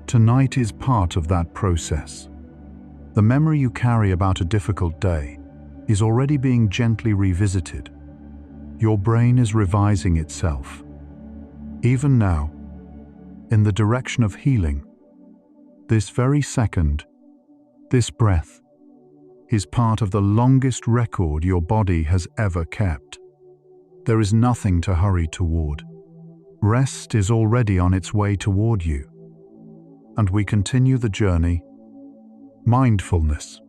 Tonight is part of that process. The memory you carry about a difficult day is already being gently revisited. Your brain is revising itself, even now, in the direction of healing. This very second, this breath, is part of the longest record your body has ever kept. There is nothing to hurry toward. Rest is already on its way toward you. And we continue the journey. Mindfulness,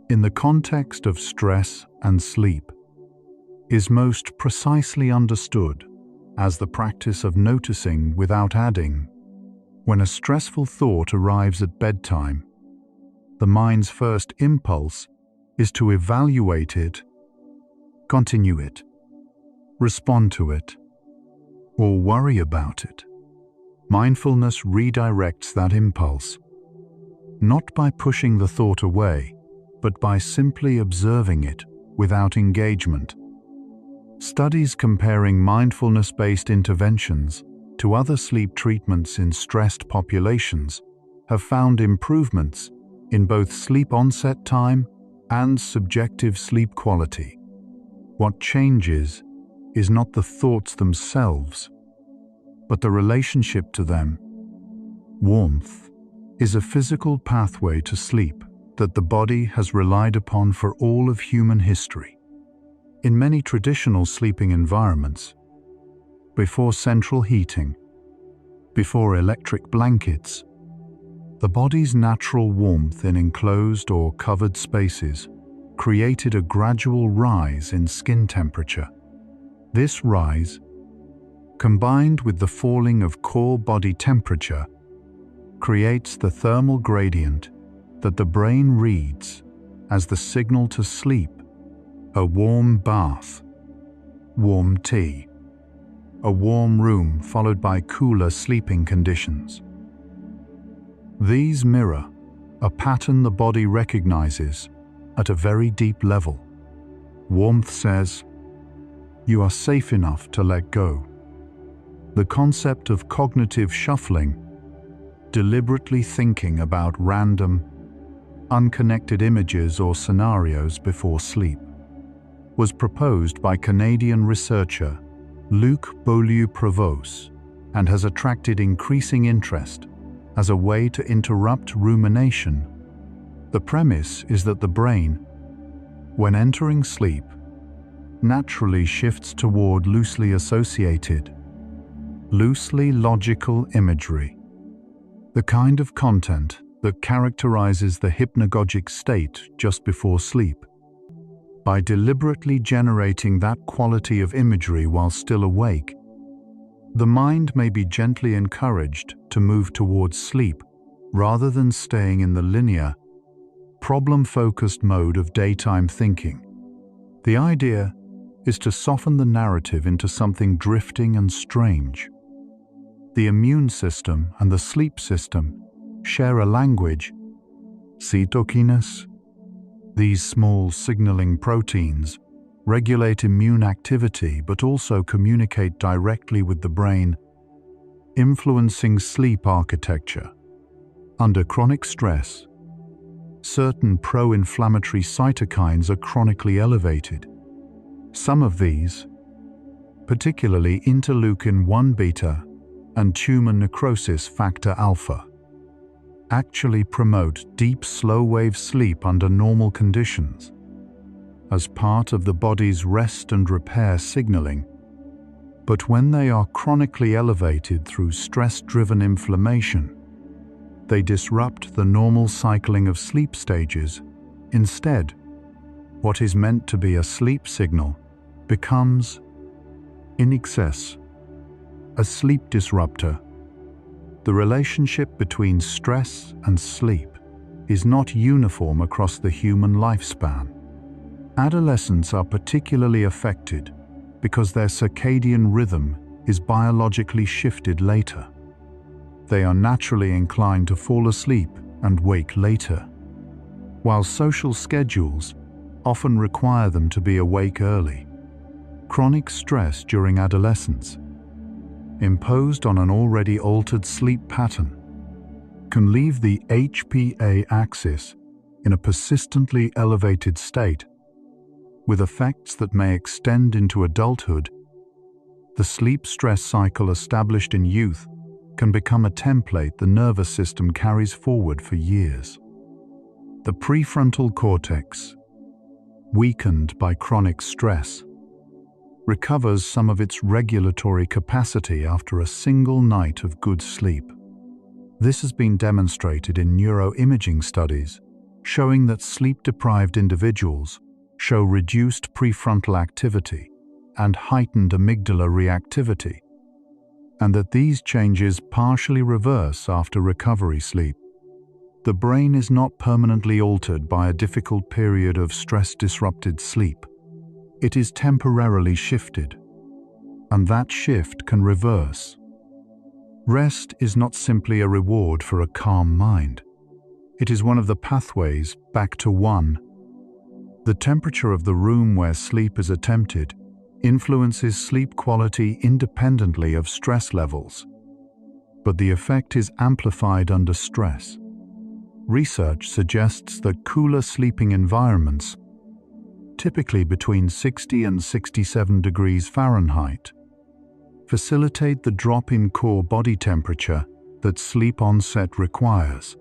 in the context of stress and sleep, is most precisely understood as the practice of noticing without adding. When a stressful thought arrives at bedtime, the mind's first impulse is to evaluate it, continue it, respond to it, or worry about it. Mindfulness redirects that impulse, not by pushing the thought away, but by simply observing it without engagement. Studies comparing mindfulness-based interventions to other sleep treatments in stressed populations have found improvements in both sleep onset time and subjective sleep quality. What changes is not the thoughts themselves, but the relationship to them. Warmth is a physical pathway to sleep that the body has relied upon for all of human history. In many traditional sleeping environments, before central heating, before electric blankets, the body's natural warmth in enclosed or covered spaces created a gradual rise in skin temperature. This rise, combined with the falling of core body temperature, creates the thermal gradient that the brain reads as the signal to sleep. A warm bath, warm tea, a warm room followed by cooler sleeping conditions. These mirror a pattern the body recognizes at a very deep level. Warmth says, "You are safe enough to let go." The concept of cognitive shuffling, deliberately thinking about random, unconnected images or scenarios before sleep, was proposed by Canadian researcher Luc Beaulieu-Prevost and has attracted increasing interest as a way to interrupt rumination The premise is that the brain, when entering sleep, naturally shifts toward loosely associated, loosely logical imagery, the kind of content that characterizes the hypnagogic state just before sleep. By deliberately generating that quality of imagery while still awake, the mind may be gently encouraged to move towards sleep rather than staying in the linear, problem-focused mode of daytime thinking. The idea is to soften the narrative into something drifting and strange. The immune system and the sleep system share a language, cytokines. These small signaling proteins regulate immune activity but also communicate directly with the brain, influencing sleep architecture. Under chronic stress, certain pro-inflammatory cytokines are chronically elevated. Some of these, particularly interleukin-1 beta and tumor necrosis factor alpha, actually promote deep slow-wave sleep under normal conditions as part of the body's rest and repair signaling. But when they are chronically elevated through stress-driven inflammation, they disrupt the normal cycling of sleep stages. Instead, what is meant to be a sleep signal becomes, in excess, a sleep disruptor. The relationship between stress and sleep is not uniform across the human lifespan. Adolescents are particularly affected because their circadian rhythm is biologically shifted later. They are naturally inclined to fall asleep and wake later, while social schedules often require them to be awake early. Chronic stress during adolescence, imposed on an already altered sleep pattern, can leave the HPA axis in a persistently elevated state, with effects that may extend into adulthood. The sleep-stress cycle established in youth can become a template the nervous system carries forward for years. The prefrontal cortex, weakened by chronic stress, recovers some of its regulatory capacity after a single night of good sleep. This has been demonstrated in neuroimaging studies, showing that sleep-deprived individuals show reduced prefrontal activity and heightened amygdala reactivity, and that these changes partially reverse after recovery sleep. The brain is not permanently altered by a difficult period of stress-disrupted sleep. It is temporarily shifted, and that shift can reverse. Rest is not simply a reward for a calm mind. It is one of the pathways back to one. The temperature of the room where sleep is attempted influences sleep quality independently of stress levels, but the effect is amplified under stress. Research suggests that cooler sleeping environments, typically between 60 and 67 degrees Fahrenheit, facilitate the drop in core body temperature that sleep onset requires.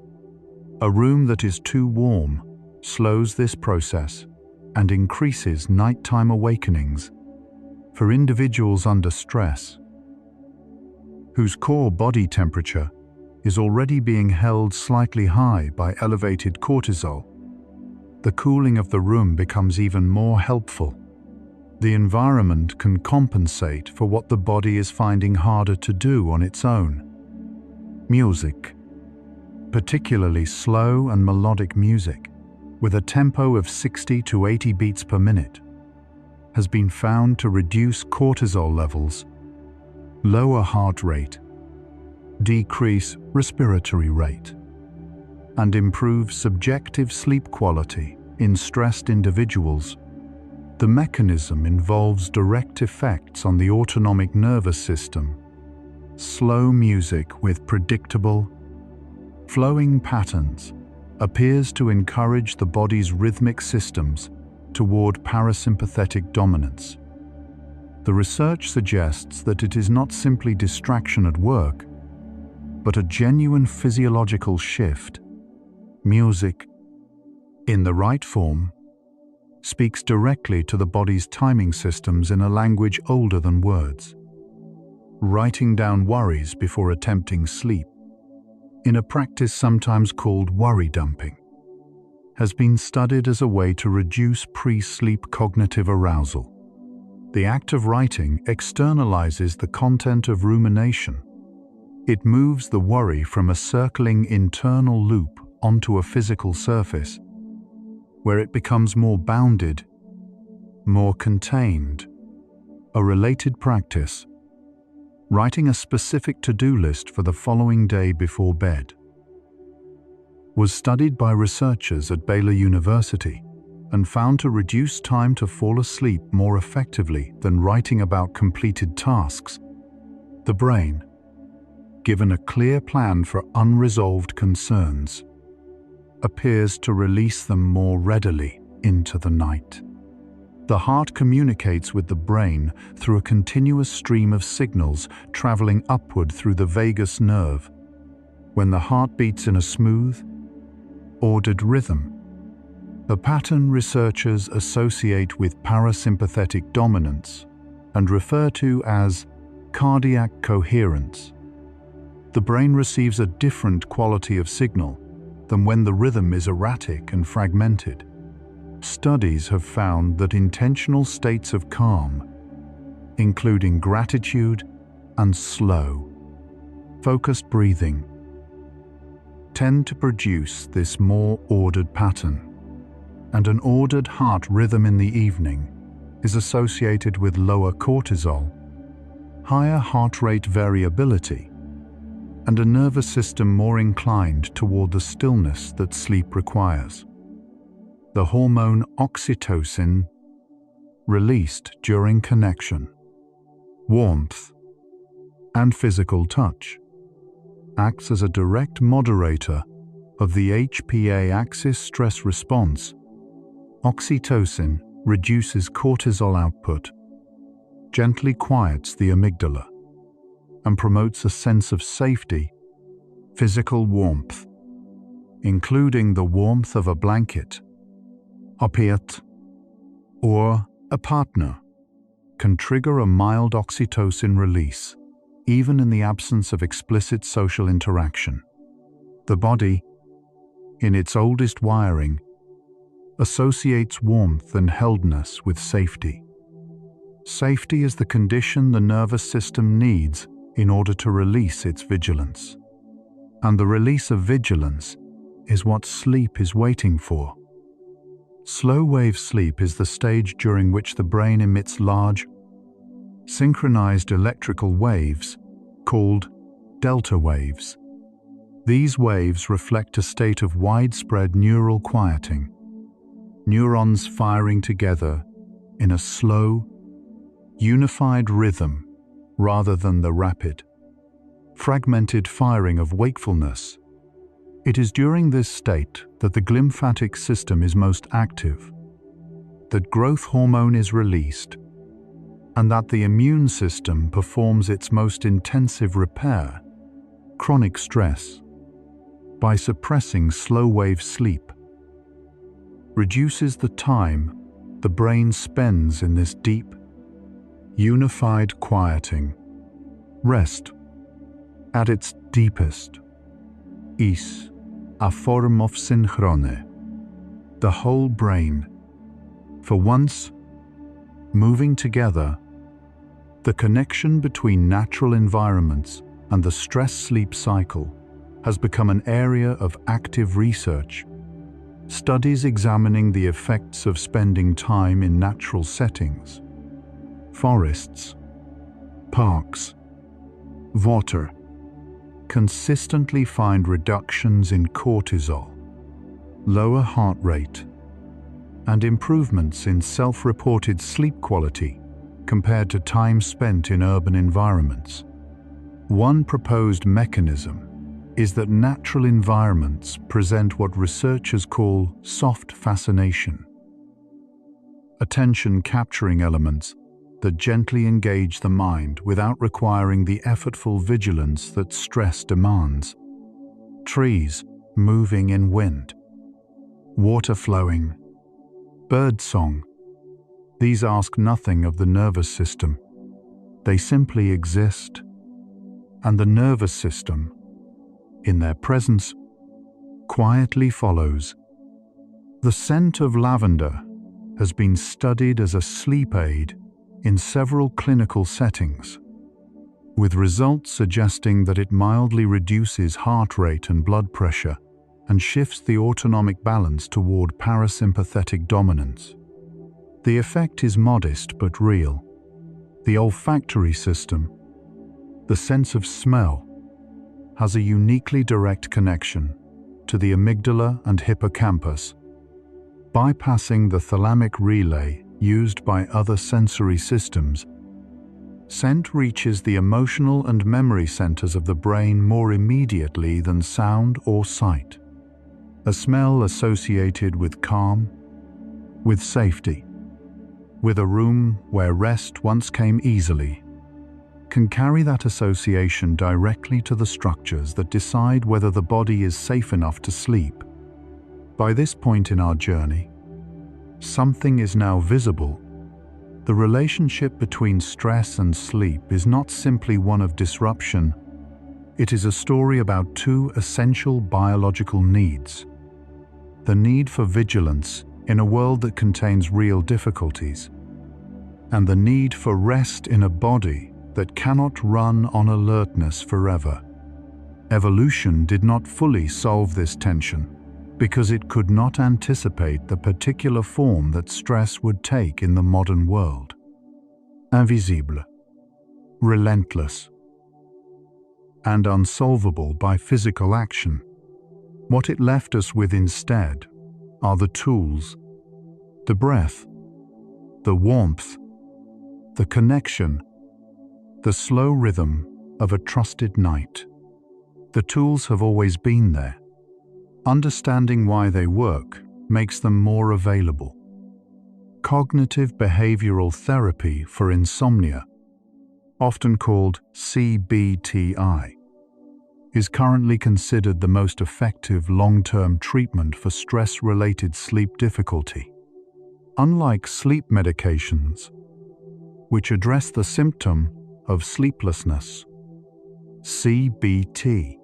A room that is too warm slows this process and increases nighttime awakenings. For individuals under stress, whose core body temperature is already being held slightly high by elevated cortisol, the cooling of the room becomes even more helpful. The environment can compensate for what the body is finding harder to do on its own. Music, particularly slow and melodic music, with a tempo of 60 to 80 beats per minute, has been found to reduce cortisol levels, lower heart rate, decrease respiratory rate, and improve subjective sleep quality in stressed individuals. The mechanism involves direct effects on the autonomic nervous system. Slow music with predictable, flowing patterns appears to encourage the body's rhythmic systems toward parasympathetic dominance. The research suggests that it is not simply distraction at work, but a genuine physiological shift. Music, in the right form, speaks directly to the body's timing systems in a language older than words. Writing down worries before attempting sleep, in a practice sometimes called worry dumping, has been studied as a way to reduce pre-sleep cognitive arousal. The act of writing externalizes the content of rumination. It moves the worry from a circling internal loop onto a physical surface, where it becomes more bounded, more contained. A related practice, writing a specific to-do list for the following day before bed, was studied by researchers at Baylor University and found to reduce time to fall asleep more effectively than writing about completed tasks. The brain, given a clear plan for unresolved concerns, appears to release them more readily into the night. The heart communicates with the brain through a continuous stream of signals traveling upward through the vagus nerve. When the heart beats in a smooth, ordered rhythm, a pattern researchers associate with parasympathetic dominance and refer to as cardiac coherence, the brain receives a different quality of signal than when the rhythm is erratic and fragmented. Studies have found that intentional states of calm, including gratitude and slow, focused breathing, tend to produce this more ordered pattern, and an ordered heart rhythm in the evening is associated with lower cortisol, higher heart rate variability, and a nervous system more inclined toward the stillness that sleep requires. The hormone oxytocin, released during connection, warmth, and physical touch, acts as a direct moderator of the HPA axis stress response. Oxytocin reduces cortisol output, gently quiets the amygdala, and promotes a sense of safety, physical warmth, including the warmth of a blanket, opiate, or a partner, can trigger a mild oxytocin release, even in the absence of explicit social interaction. The body, in its oldest wiring, associates warmth and heldness with safety. Safety is the condition the nervous system needs in order to release its vigilance. And the release of vigilance is what sleep is waiting for. Slow-wave sleep is the stage during which the brain emits large, synchronized electrical waves called delta waves. These waves reflect a state of widespread neural quieting, neurons firing together in a slow, unified rhythm rather than the rapid, fragmented firing of wakefulness. It is during this state that the glymphatic system is most active, that growth hormone is released, and that the immune system performs its most intensive repair, chronic stress, by suppressing slow-wave sleep, reduces the time the brain spends in this deep, unified quieting. Rest, at its deepest, is a form of synchrone. The whole brain, for once, moving together. The connection between natural environments and the stress-sleep cycle has become an area of active research. Studies examining the effects of spending time in natural settings, forests, parks, water, consistently find reductions in cortisol, lower heart rate, and improvements in self-reported sleep quality compared to time spent in urban environments. One proposed mechanism is that natural environments present what researchers call soft fascination, attention-capturing elements that gently engage the mind without requiring the effortful vigilance that stress demands. Trees moving in wind, water flowing, bird song. These ask nothing of the nervous system. They simply exist, and the nervous system, in their presence, quietly follows. The scent of lavender has been studied as a sleep aid in several clinical settings, with results suggesting that it mildly reduces heart rate and blood pressure and shifts the autonomic balance toward parasympathetic dominance. The effect is modest but real. The olfactory system, the sense of smell, has a uniquely direct connection to the amygdala and hippocampus, bypassing the thalamic relay used by other sensory systems. Scent reaches the emotional and memory centers of the brain more immediately than sound or sight. A smell associated with calm, with safety, with a room where rest once came easily, can carry that association directly to the structures that decide whether the body is safe enough to sleep. By this point in our journey, something is now visible. The relationship between stress and sleep is not simply one of disruption. It is a story about two essential biological needs: the need for vigilance in a world that contains real difficulties, and the need for rest in a body that cannot run on alertness forever. Evolution did not fully solve this tension because it could not anticipate the particular form that stress would take in the modern world. Invisible, relentless, and unsolvable by physical action. What it left us with instead are the tools, the breath, the warmth, the connection, the slow rhythm of a trusted night. The tools have always been there. Understanding why they work makes them more available. Cognitive behavioral therapy for insomnia, often called CBTI, is currently considered the most effective long-term treatment for stress-related sleep difficulty. Unlike sleep medications, which address the symptom of sleeplessness, CBTI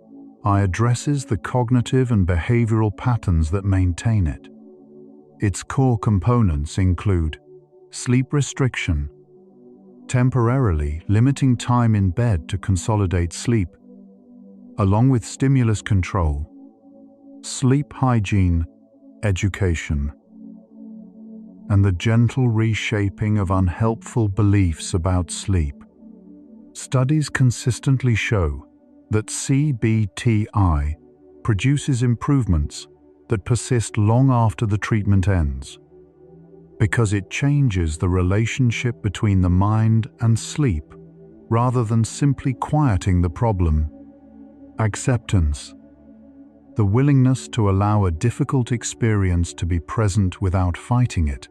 addresses the cognitive and behavioral patterns that maintain it. Its core components include sleep restriction, temporarily limiting time in bed to consolidate sleep, along with stimulus control, sleep hygiene, education, and the gentle reshaping of unhelpful beliefs about sleep. Studies consistently show that CBTI produces improvements that persist long after the treatment ends, because it changes the relationship between the mind and sleep rather than simply quieting the problem. Acceptance, the willingness to allow a difficult experience to be present without fighting it,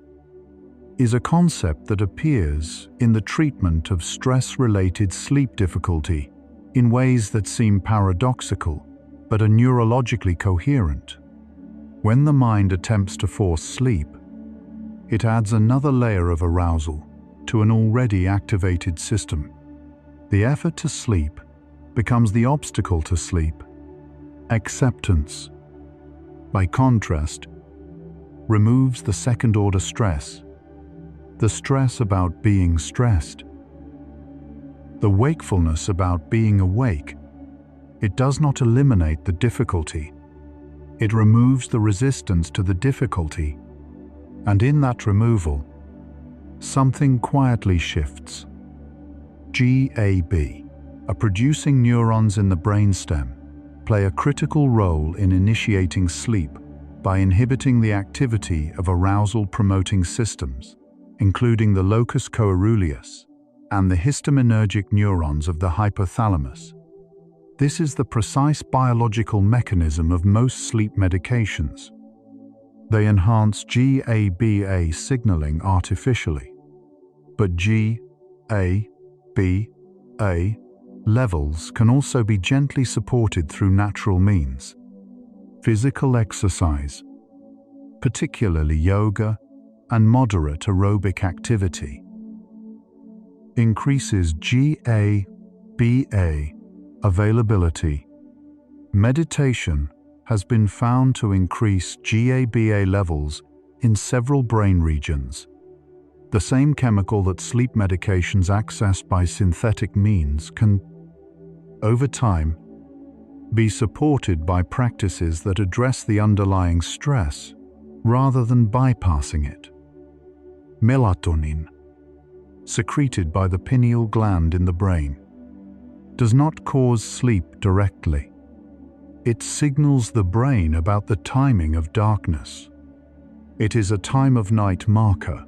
is a concept that appears in the treatment of stress-related sleep difficulty in ways that seem paradoxical but are neurologically coherent. When the mind attempts to force sleep, it adds another layer of arousal to an already activated system. The effort to sleep becomes the obstacle to sleep. Acceptance, by contrast, removes the second-order stress, the stress about being stressed, the wakefulness about being awake. It does not eliminate the difficulty. It removes the resistance to the difficulty, and in that removal, something quietly shifts. GABA, producing neurons in the brainstem, play a critical role in initiating sleep by inhibiting the activity of arousal-promoting systems, including the locus coeruleus and the histaminergic neurons of the hypothalamus. This is the precise biological mechanism of most sleep medications. They enhance GABA signaling artificially, but GABA levels can also be gently supported through natural means. Physical exercise, particularly yoga and moderate aerobic activity. Increases GABA availability. Meditation has been found to increase GABA levels in several brain regions. The same chemical that sleep medications accessed by synthetic means can, over time, be supported by practices that address the underlying stress rather than bypassing it. Melatonin, secreted by the pineal gland in the brain, does not cause sleep directly. It signals the brain about the timing of darkness. It is a time-of-night marker,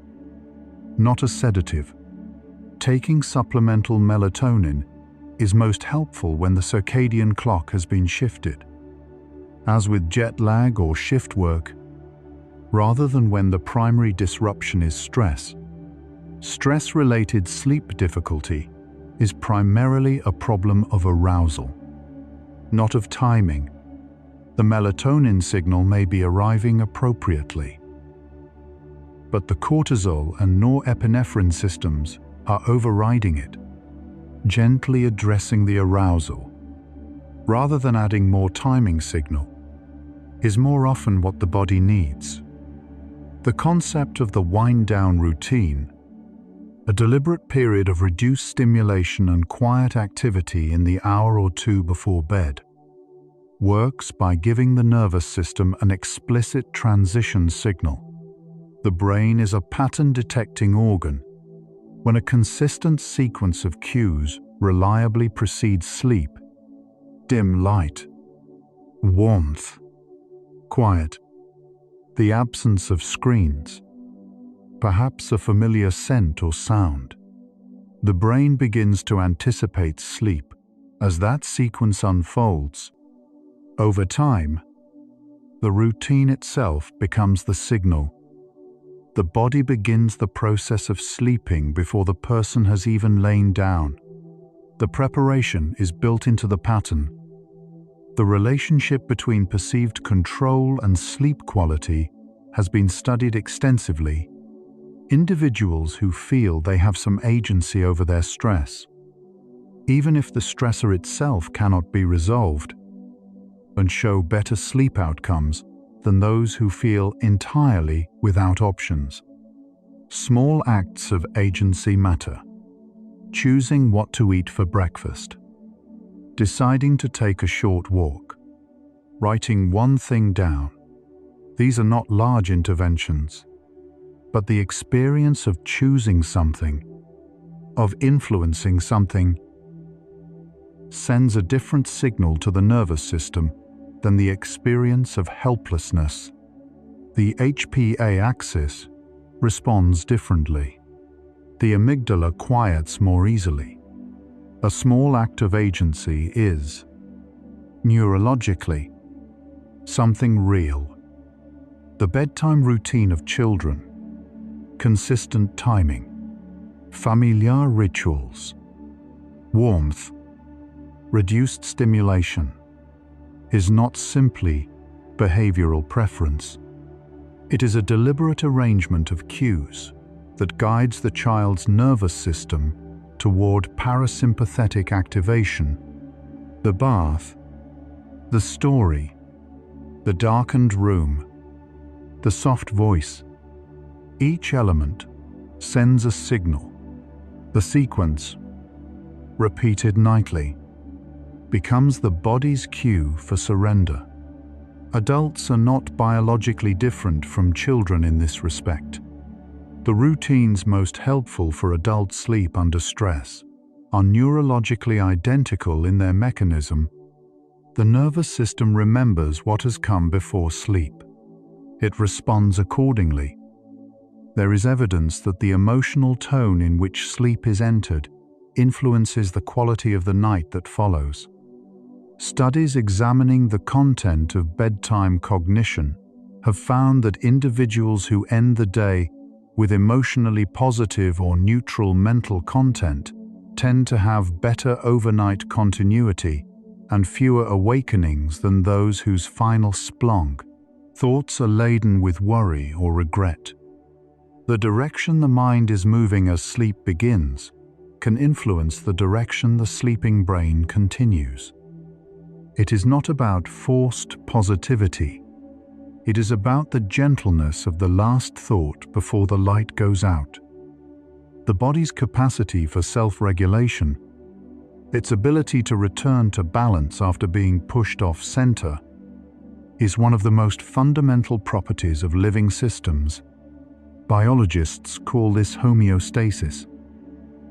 not a sedative. Taking supplemental melatonin is most helpful when the circadian clock has been shifted, as with jet lag or shift work, rather than when the primary disruption is stress. Stress-related sleep difficulty is primarily a problem of arousal, not of timing. The melatonin signal may be arriving appropriately, but the cortisol and norepinephrine systems are overriding it, gently addressing the arousal, rather than adding more timing signal, is more often what the body needs. The concept of the wind-down routine, a deliberate period of reduced stimulation and quiet activity in the hour or two before bed, works by giving the nervous system an explicit transition signal. The brain is a pattern-detecting organ. When a consistent sequence of cues reliably precedes sleep, dim light, warmth, quiet, the absence of screens, perhaps a familiar scent or sound, the brain begins to anticipate sleep. As that sequence unfolds, over time, the routine itself becomes the signal. The body begins the process of sleeping before the person has even lain down. The preparation is built into the pattern. The relationship between perceived control and sleep quality has been studied extensively. Individuals who feel they have some agency over their stress, even if the stressor itself cannot be resolved, and show better sleep outcomes than those who feel entirely without options. Small acts of agency matter. Choosing what to eat for breakfast, deciding to take a short walk, writing one thing down. These are not large interventions, but the experience of choosing something, of influencing something, sends a different signal to the nervous system than the experience of helplessness. The HPA axis responds differently. The amygdala quiets more easily. A small act of agency is, neurologically, something real. The bedtime routine of children, consistent timing, familiar rituals, warmth, reduced stimulation, is not simply behavioral preference. It is a deliberate arrangement of cues that guides the child's nervous system toward parasympathetic activation. The bath, the story, the darkened room, the soft voice. Each element sends a signal. The sequence, repeated nightly, becomes the body's cue for surrender. Adults are not biologically different from children in this respect. The routines most helpful for adult sleep under stress are neurologically identical in their mechanism. The nervous system remembers what has come before sleep. It responds accordingly. There is evidence that the emotional tone in which sleep is entered influences the quality of the night that follows. Studies examining the content of bedtime cognition have found that individuals who end the day with emotionally positive or neutral mental content tend to have better overnight continuity and fewer awakenings than those whose final splonk Thoughts are laden with worry or regret. The direction the mind is moving as sleep begins can influence the direction the sleeping brain continues. It is not about forced positivity. It is about the gentleness of the last thought before the light goes out. The body's capacity for self-regulation, its ability to return to balance after being pushed off center, is one of the most fundamental properties of living systems. Biologists call this homeostasis.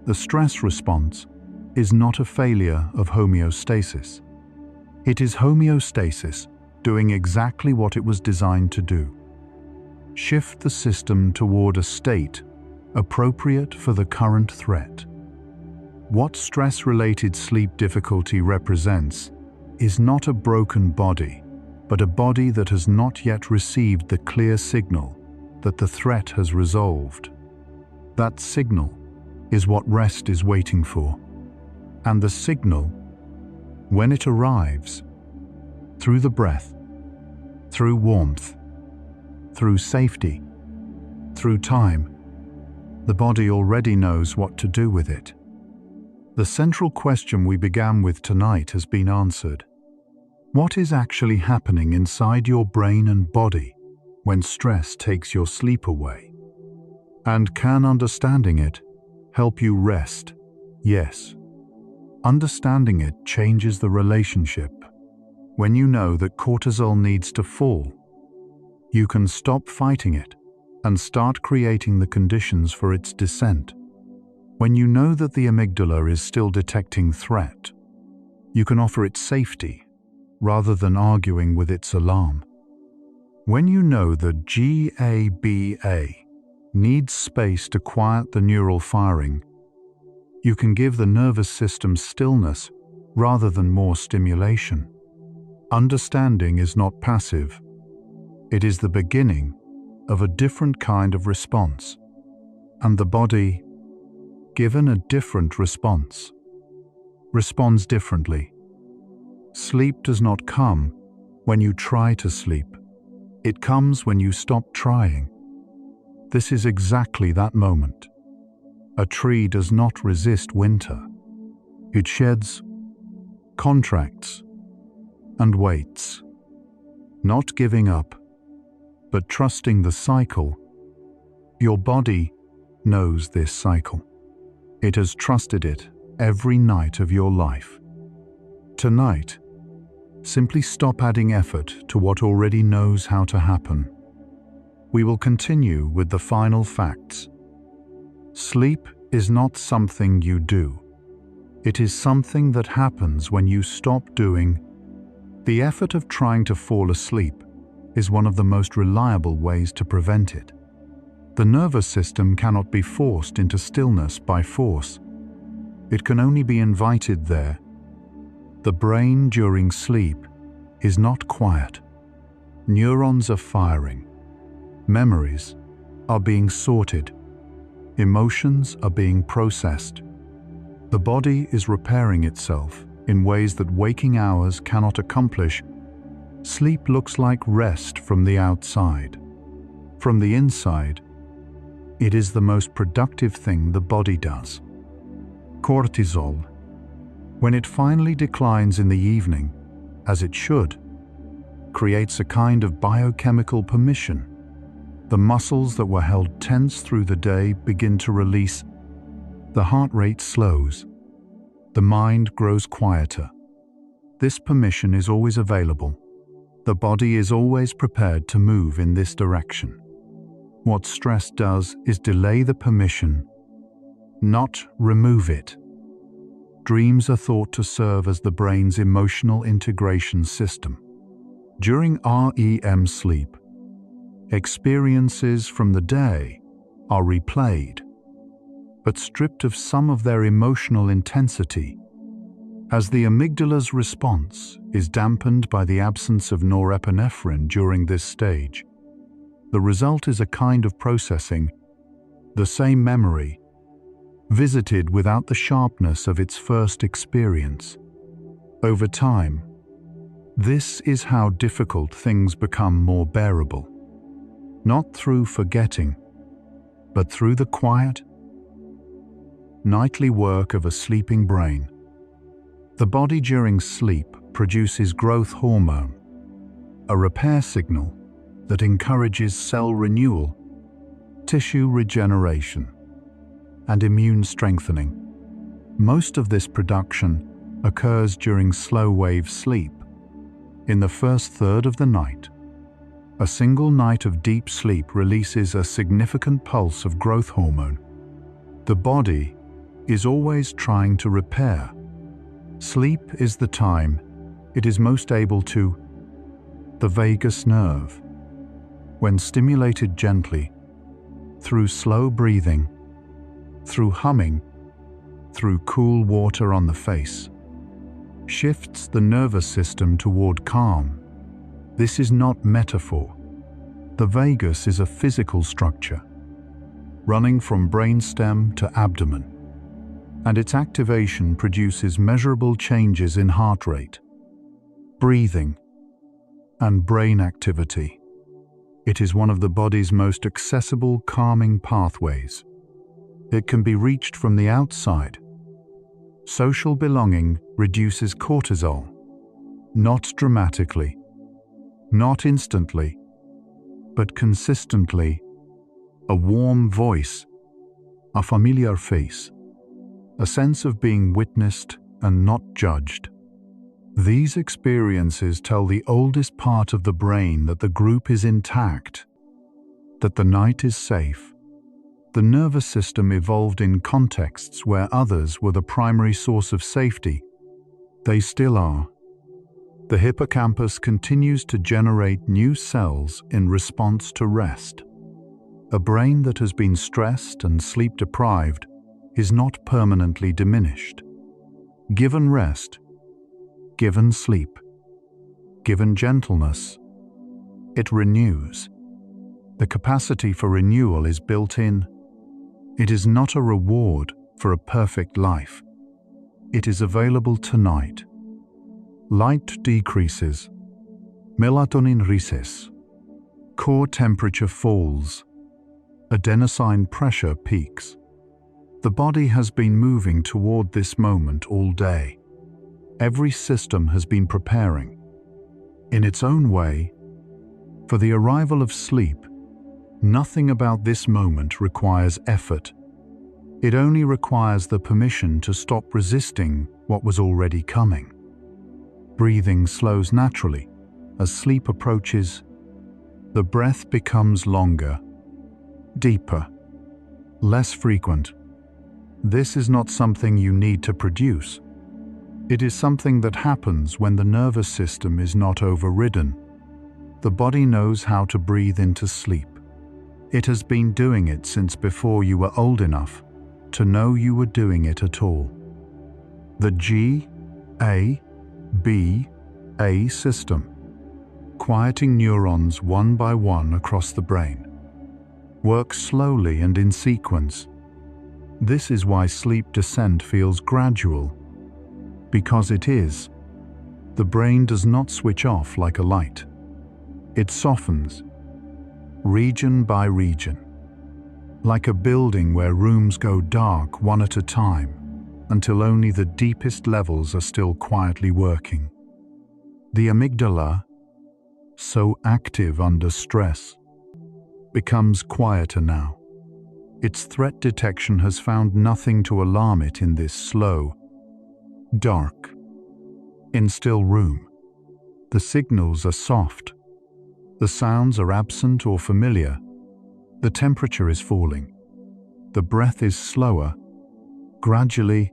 The stress response is not a failure of homeostasis. It is homeostasis doing exactly what it was designed to do. Shift the system toward a state appropriate for the current threat. What stress-related sleep difficulty represents is not a broken body, but a body that has not yet received the clear signal that the threat has resolved. That signal is what rest is waiting for. And the signal, when it arrives, through the breath, through warmth, through safety, through time, the body already knows what to do with it. The central question we began with tonight has been answered. What is actually happening inside your brain and body when stress takes your sleep away? And can understanding it help you rest? Yes. Understanding it changes the relationship. When you know that cortisol needs to fall, you can stop fighting it and start creating the conditions for its descent. When you know that the amygdala is still detecting threat, you can offer it safety rather than arguing with its alarm. When you know that GABA needs space to quiet the neural firing, you can give the nervous system stillness rather than more stimulation. Understanding is not passive. It is the beginning of a different kind of response. And the body, given a different response, responds differently. Sleep does not come when you try to sleep. It comes when you stop trying. This is exactly that moment. A tree does not resist winter. It sheds, contracts, and waits, not giving up, but trusting the cycle. Your body knows this cycle. It has trusted it every night of your life. Tonight, simply stop adding effort to what already knows how to happen. We will continue with the final facts. Sleep is not something you do. It is something that happens when you stop doing. The effort of trying to fall asleep is one of the most reliable ways to prevent it. The nervous system cannot be forced into stillness by force. It can only be invited there. The brain during sleep is not quiet. Neurons are firing. Memories are being sorted. Emotions are being processed. The body is repairing itself in ways that waking hours cannot accomplish. Sleep looks like rest from the outside. From the inside, it is the most productive thing the body does. Cortisol, when it finally declines in the evening, as it should, creates a kind of biochemical permission. The muscles that were held tense through the day begin to release. The heart rate slows. The mind grows quieter. This permission is always available. The body is always prepared to move in this direction. What stress does is delay the permission, not remove it. Dreams are thought to serve as the brain's emotional integration system. During REM sleep, experiences from the day are replayed, but stripped of some of their emotional intensity, as the amygdala's response is dampened by the absence of norepinephrine during this stage. The result is a kind of processing, the same memory, visited without the sharpness of its first experience. Over time, This is how difficult things become more bearable. Not through forgetting, but through the quiet, nightly work of a sleeping brain. The body during sleep produces growth hormone, a repair signal that encourages cell renewal, tissue regeneration, and immune strengthening. Most of this production occurs during slow-wave sleep, in the first third of the night. A single night of deep sleep releases a significant pulse of growth hormone. The body is always trying to repair. Sleep is the time it is most able to. The vagus nerve, when stimulated gently, through slow breathing, through humming, through cool water on the face, shifts the nervous system toward calm. This is not metaphor. The vagus is a physical structure, running from brainstem to abdomen, and its activation produces measurable changes in heart rate, breathing, and brain activity. It is one of the body's most accessible calming pathways. It can be reached from the outside. Social belonging reduces cortisol, not dramatically, not instantly, but consistently. A warm voice, a familiar face, a sense of being witnessed and not judged. These experiences tell the oldest part of the brain that the group is intact, that the night is safe. The nervous system evolved in contexts where others were the primary source of safety. They still are. The hippocampus continues to generate new cells in response to rest. A brain that has been stressed and sleep-deprived is not permanently diminished. Given rest, given sleep, given gentleness, it renews. The capacity for renewal is built in. It is not a reward for a perfect life. It is available tonight. Light decreases. Melatonin rises. Core temperature falls. Adenosine pressure peaks. The body has been moving toward this moment all day. Every system has been preparing, in its own way, for the arrival of sleep. Nothing about this moment requires effort. It only requires the permission to stop resisting what was already coming. Breathing slows naturally. As sleep approaches, the breath becomes longer, deeper, less frequent. This is not something you need to produce. It is something that happens when the nervous system is not overridden. The body knows how to breathe into sleep. It has been doing it since before you were old enough to know you were doing it at all. The GABA system, quieting neurons one by one across the brain, works slowly and in sequence. This is why sleep descent feels gradual, because it is. The brain does not switch off like a light. It softens, region by region, like a building where rooms go dark one at a time until only the deepest levels are still quietly working. The amygdala, so active under stress, becomes quieter now. Its threat detection has found nothing to alarm it in this slow, dark, in still room. The signals are soft. The sounds are absent or familiar. The temperature is falling. The breath is slower. Gradually,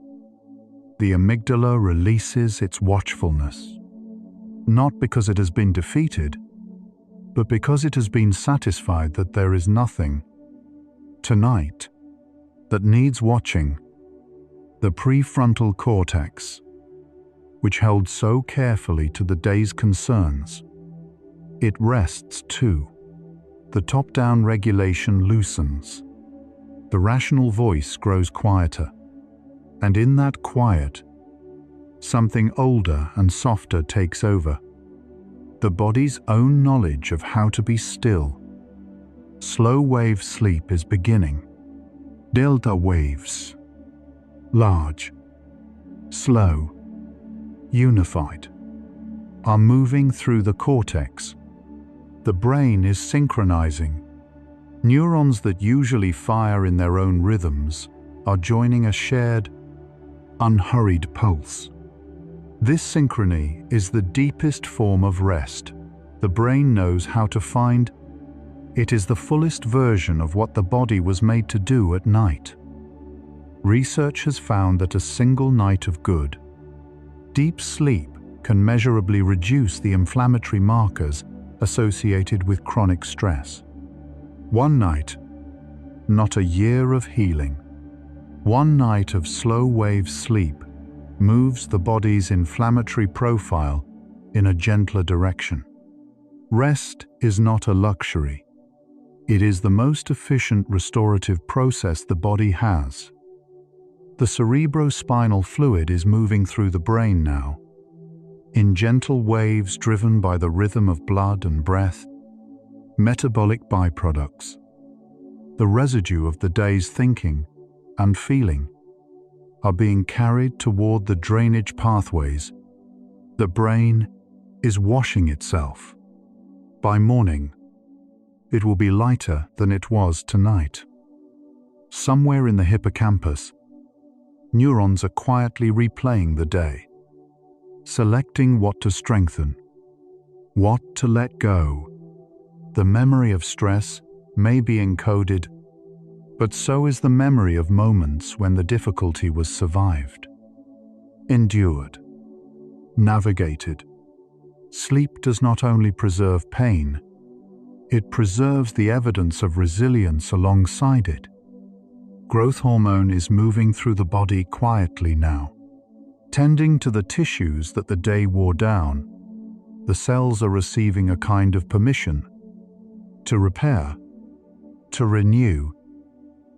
the amygdala releases its watchfulness. Not because it has been defeated, but because it has been satisfied that there is nothing, tonight, that needs watching. The prefrontal cortex, which held so carefully to the day's concerns, it rests too. The top-down regulation loosens. The rational voice grows quieter. And in that quiet, something older and softer takes over. the body's own knowledge of how to be still. Slow wave sleep is beginning. Delta waves. Large, slow, unified, are moving through the cortex. The brain is synchronizing. Neurons that usually fire in their own rhythms are joining a shared, unhurried pulse. This synchrony is the deepest form of rest. The brain knows how to find. It is the fullest version of what the body was made to do at night. Research has found that a single night of good, deep sleep can measurably reduce the inflammatory markers associated with chronic stress. One night, not a year of healing. One night of slow-wave sleep moves the body's inflammatory profile in a gentler direction. Rest is not a luxury. It is the most efficient restorative process the body has. The cerebrospinal fluid is moving through the brain now, in gentle waves driven by the rhythm of blood and breath. Metabolic byproducts, the residue of the day's thinking and feeling, are being carried toward the drainage pathways. The brain is washing itself. By morning, it will be lighter than it was tonight. Somewhere in the hippocampus, neurons are quietly replaying the day, selecting what to strengthen, what to let go. The memory of stress may be encoded, but so is the memory of moments when the difficulty was survived, endured, navigated. Sleep does not only preserve pain, it preserves the evidence of resilience alongside it. Growth hormone is moving through the body quietly now, tending to the tissues that the day wore down. The cells are receiving a kind of permission to repair, to renew,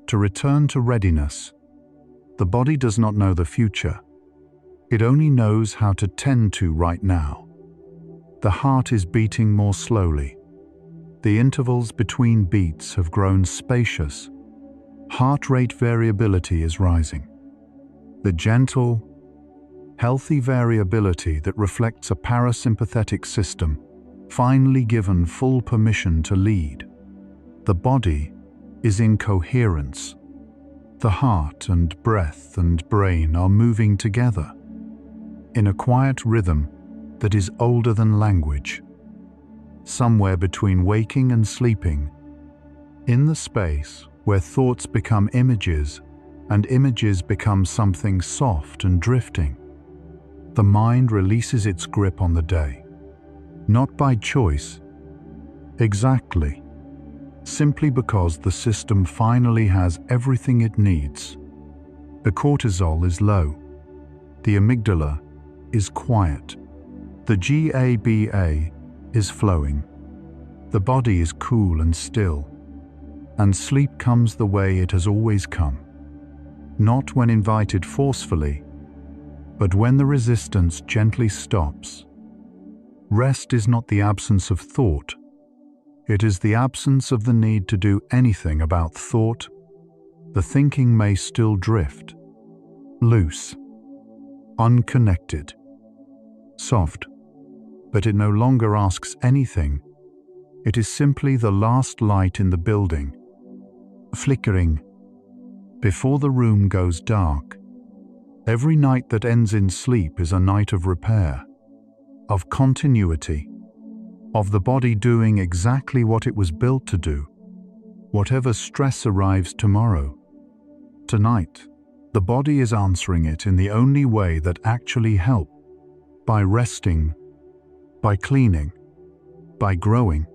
to return to readiness. The body does not know the future. It only knows how to tend to right now. The heart is beating more slowly. The intervals between beats have grown spacious. Heart rate variability is rising. The gentle, healthy variability that reflects a parasympathetic system, finally given full permission to lead. The body is in coherence. The heart and breath and brain are moving together in a quiet rhythm that is older than language. Somewhere between waking and sleeping, in the space where thoughts become images and images become something soft and drifting, the mind releases its grip on the day, not by choice, exactly, simply because the system finally has everything it needs. The cortisol is low. The amygdala is quiet. The GABA is flowing. The body is cool and still. And sleep comes the way it has always come. Not when invited forcefully, but when the resistance gently stops. Rest is not the absence of thought. It is the absence of the need to do anything about thought. The thinking may still drift, loose, unconnected, soft, but it no longer asks anything. It is simply the last light in the building, flickering before the room goes dark. Every night that ends in sleep is a night of repair, of continuity, of the body doing exactly what it was built to do. Whatever stress arrives tomorrow, tonight, the body is answering it in the only way that actually helps, by resting, by cleaning, by growing,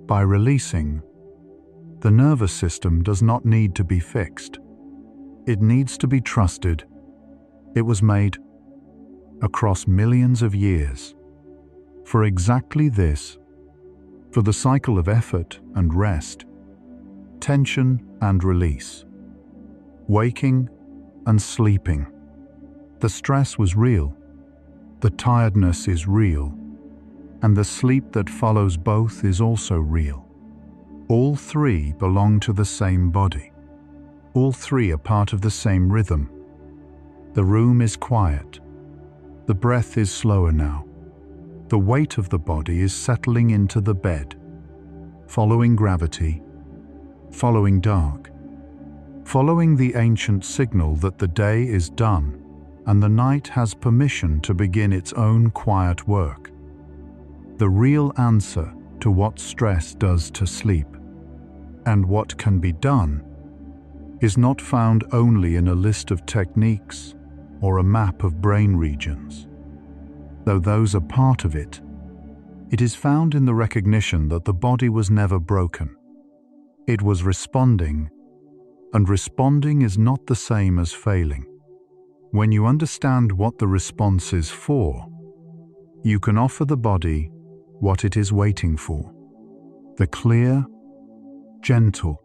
by releasing. The nervous system does not need to be fixed. It needs to be trusted. It was made across millions of years for exactly this, for the cycle of effort and rest, tension and release, waking and sleeping. The stress was real. The tiredness is real. and the sleep that follows both is also real. All three belong to the same body. All three are part of the same rhythm. The room is quiet. The breath is slower now. The weight of the body is settling into the bed, following gravity, following dark, following the ancient signal that the day is done and the night has permission to begin its own quiet work. The real answer to what stress does to sleep and what can be done is not found only in a list of techniques or a map of brain regions. Though those are part of it, it is found in the recognition that the body was never broken. It was responding, and responding is not the same as failing. When you understand what the response is for, you can offer the body what it is waiting for. The clear, gentle,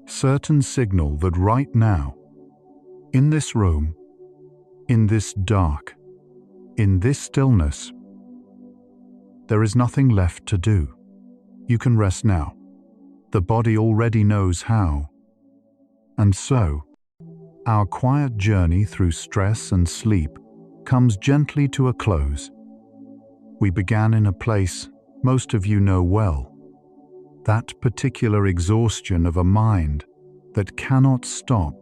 certain signal that right now, in this room, in this dark, in this stillness, there is nothing left to do. You can rest now. The body already knows how. And so, our quiet journey through stress and sleep comes gently to a close. We began in a place most of you know well, that particular exhaustion of a mind that cannot stop,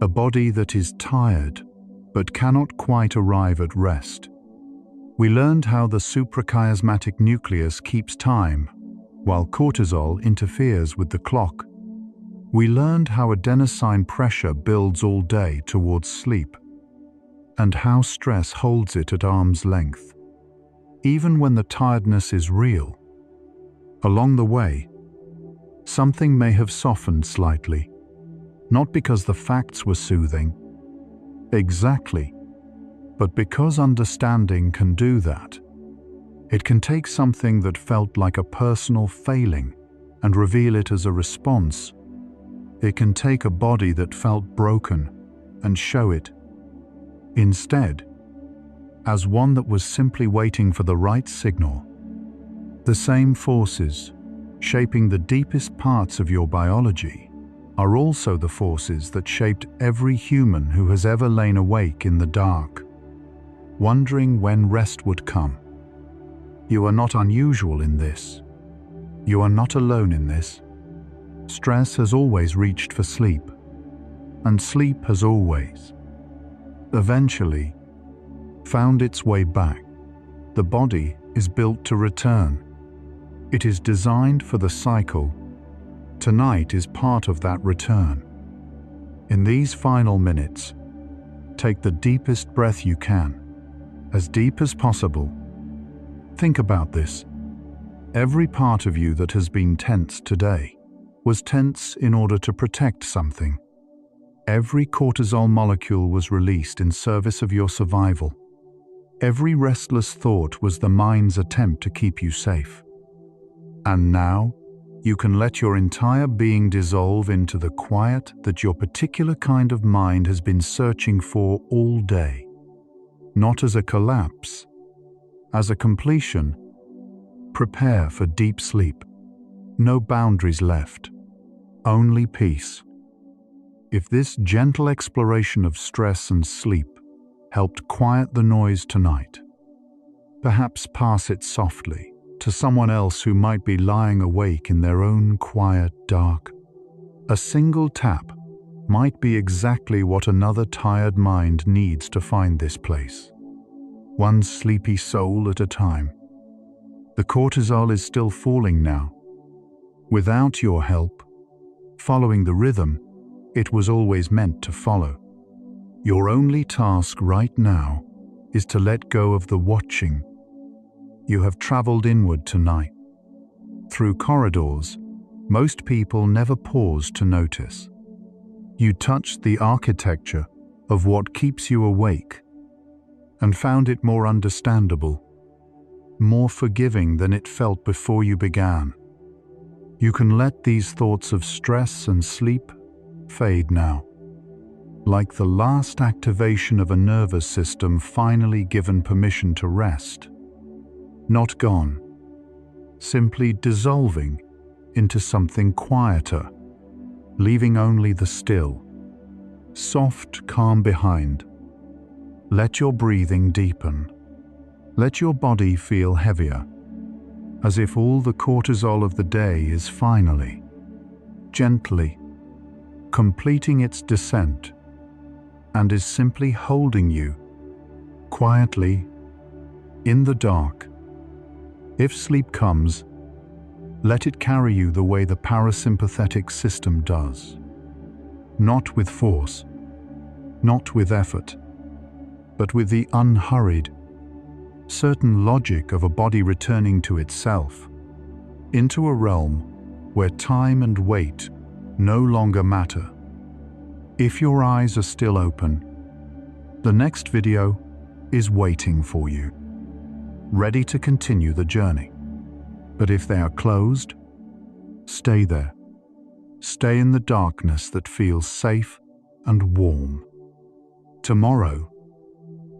a body that is tired but cannot quite arrive at rest. We learned how the suprachiasmatic nucleus keeps time, while cortisol interferes with the clock. We learned how adenosine pressure builds all day towards sleep, and how stress holds it at arm's length, even when the tiredness is real. Along the way, something may have softened slightly, not because the facts were soothing, exactly, but because understanding can do that. It can take something that felt like a personal failing and reveal it as a response. It can take a body that felt broken and show it, instead, as one that was simply waiting for the right signal. The same forces shaping the deepest parts of your biology are also the forces that shaped every human who has ever lain awake in the dark, wondering when rest would come. You are not unusual in this. You are not alone in this. Stress has always reached for sleep, and sleep has always, eventually, found its way back. The body is built to return. It is designed for the cycle. Tonight is part of that return. In these final minutes, take the deepest breath you can, as deep as possible. Think about this. Every part of you that has been tense today was tense in order to protect something. Every cortisol molecule was released in service of your survival. Every restless thought was the mind's attempt to keep you safe. And now, you can let your entire being dissolve into the quiet that your particular kind of mind has been searching for all day. Not as a collapse, as a completion. Prepare for deep sleep. No boundaries left, only peace. If this gentle exploration of stress and sleep helped quiet the noise tonight, perhaps pass it softly to someone else who might be lying awake in their own quiet dark. A single tap might be exactly what another tired mind needs to find this place. One sleepy soul at a time. The cortisol is still falling now. Without your help, following the rhythm it was always meant to follow. Your only task right now is to let go of the watching. You have traveled inward tonight. Through corridors most people never pause to notice. You touched the architecture of what keeps you awake and found it more understandable, more forgiving than it felt before you began. You can let these thoughts of stress and sleep fade now, like the last activation of a nervous system finally given permission to rest. not gone, simply dissolving into something quieter, leaving only the still, soft calm behind. Let your breathing deepen. Let your body feel heavier, as if all the cortisol of the day is finally, gently, completing its descent and is simply holding you, quietly, in the dark. If sleep comes, let it carry you the way the parasympathetic system does. Not with force, not with effort, but with the unhurried, certain logic of a body returning to itself, into a realm where time and weight no longer matter. If your eyes are still open, the next video is waiting for you, ready to continue the journey. But if they are closed, stay there. Stay in the darkness that feels safe and warm. Tomorrow,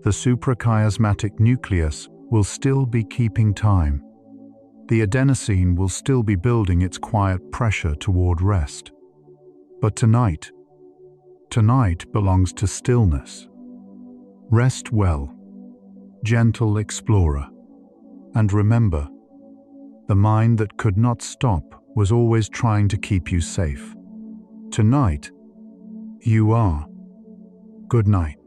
the suprachiasmatic nucleus will still be keeping time. The adenosine will still be building its quiet pressure toward rest. But tonight belongs to stillness. Rest well, gentle explorer, and remember, the mind that could not stop was always trying to keep you safe. Tonight, you are. Good night.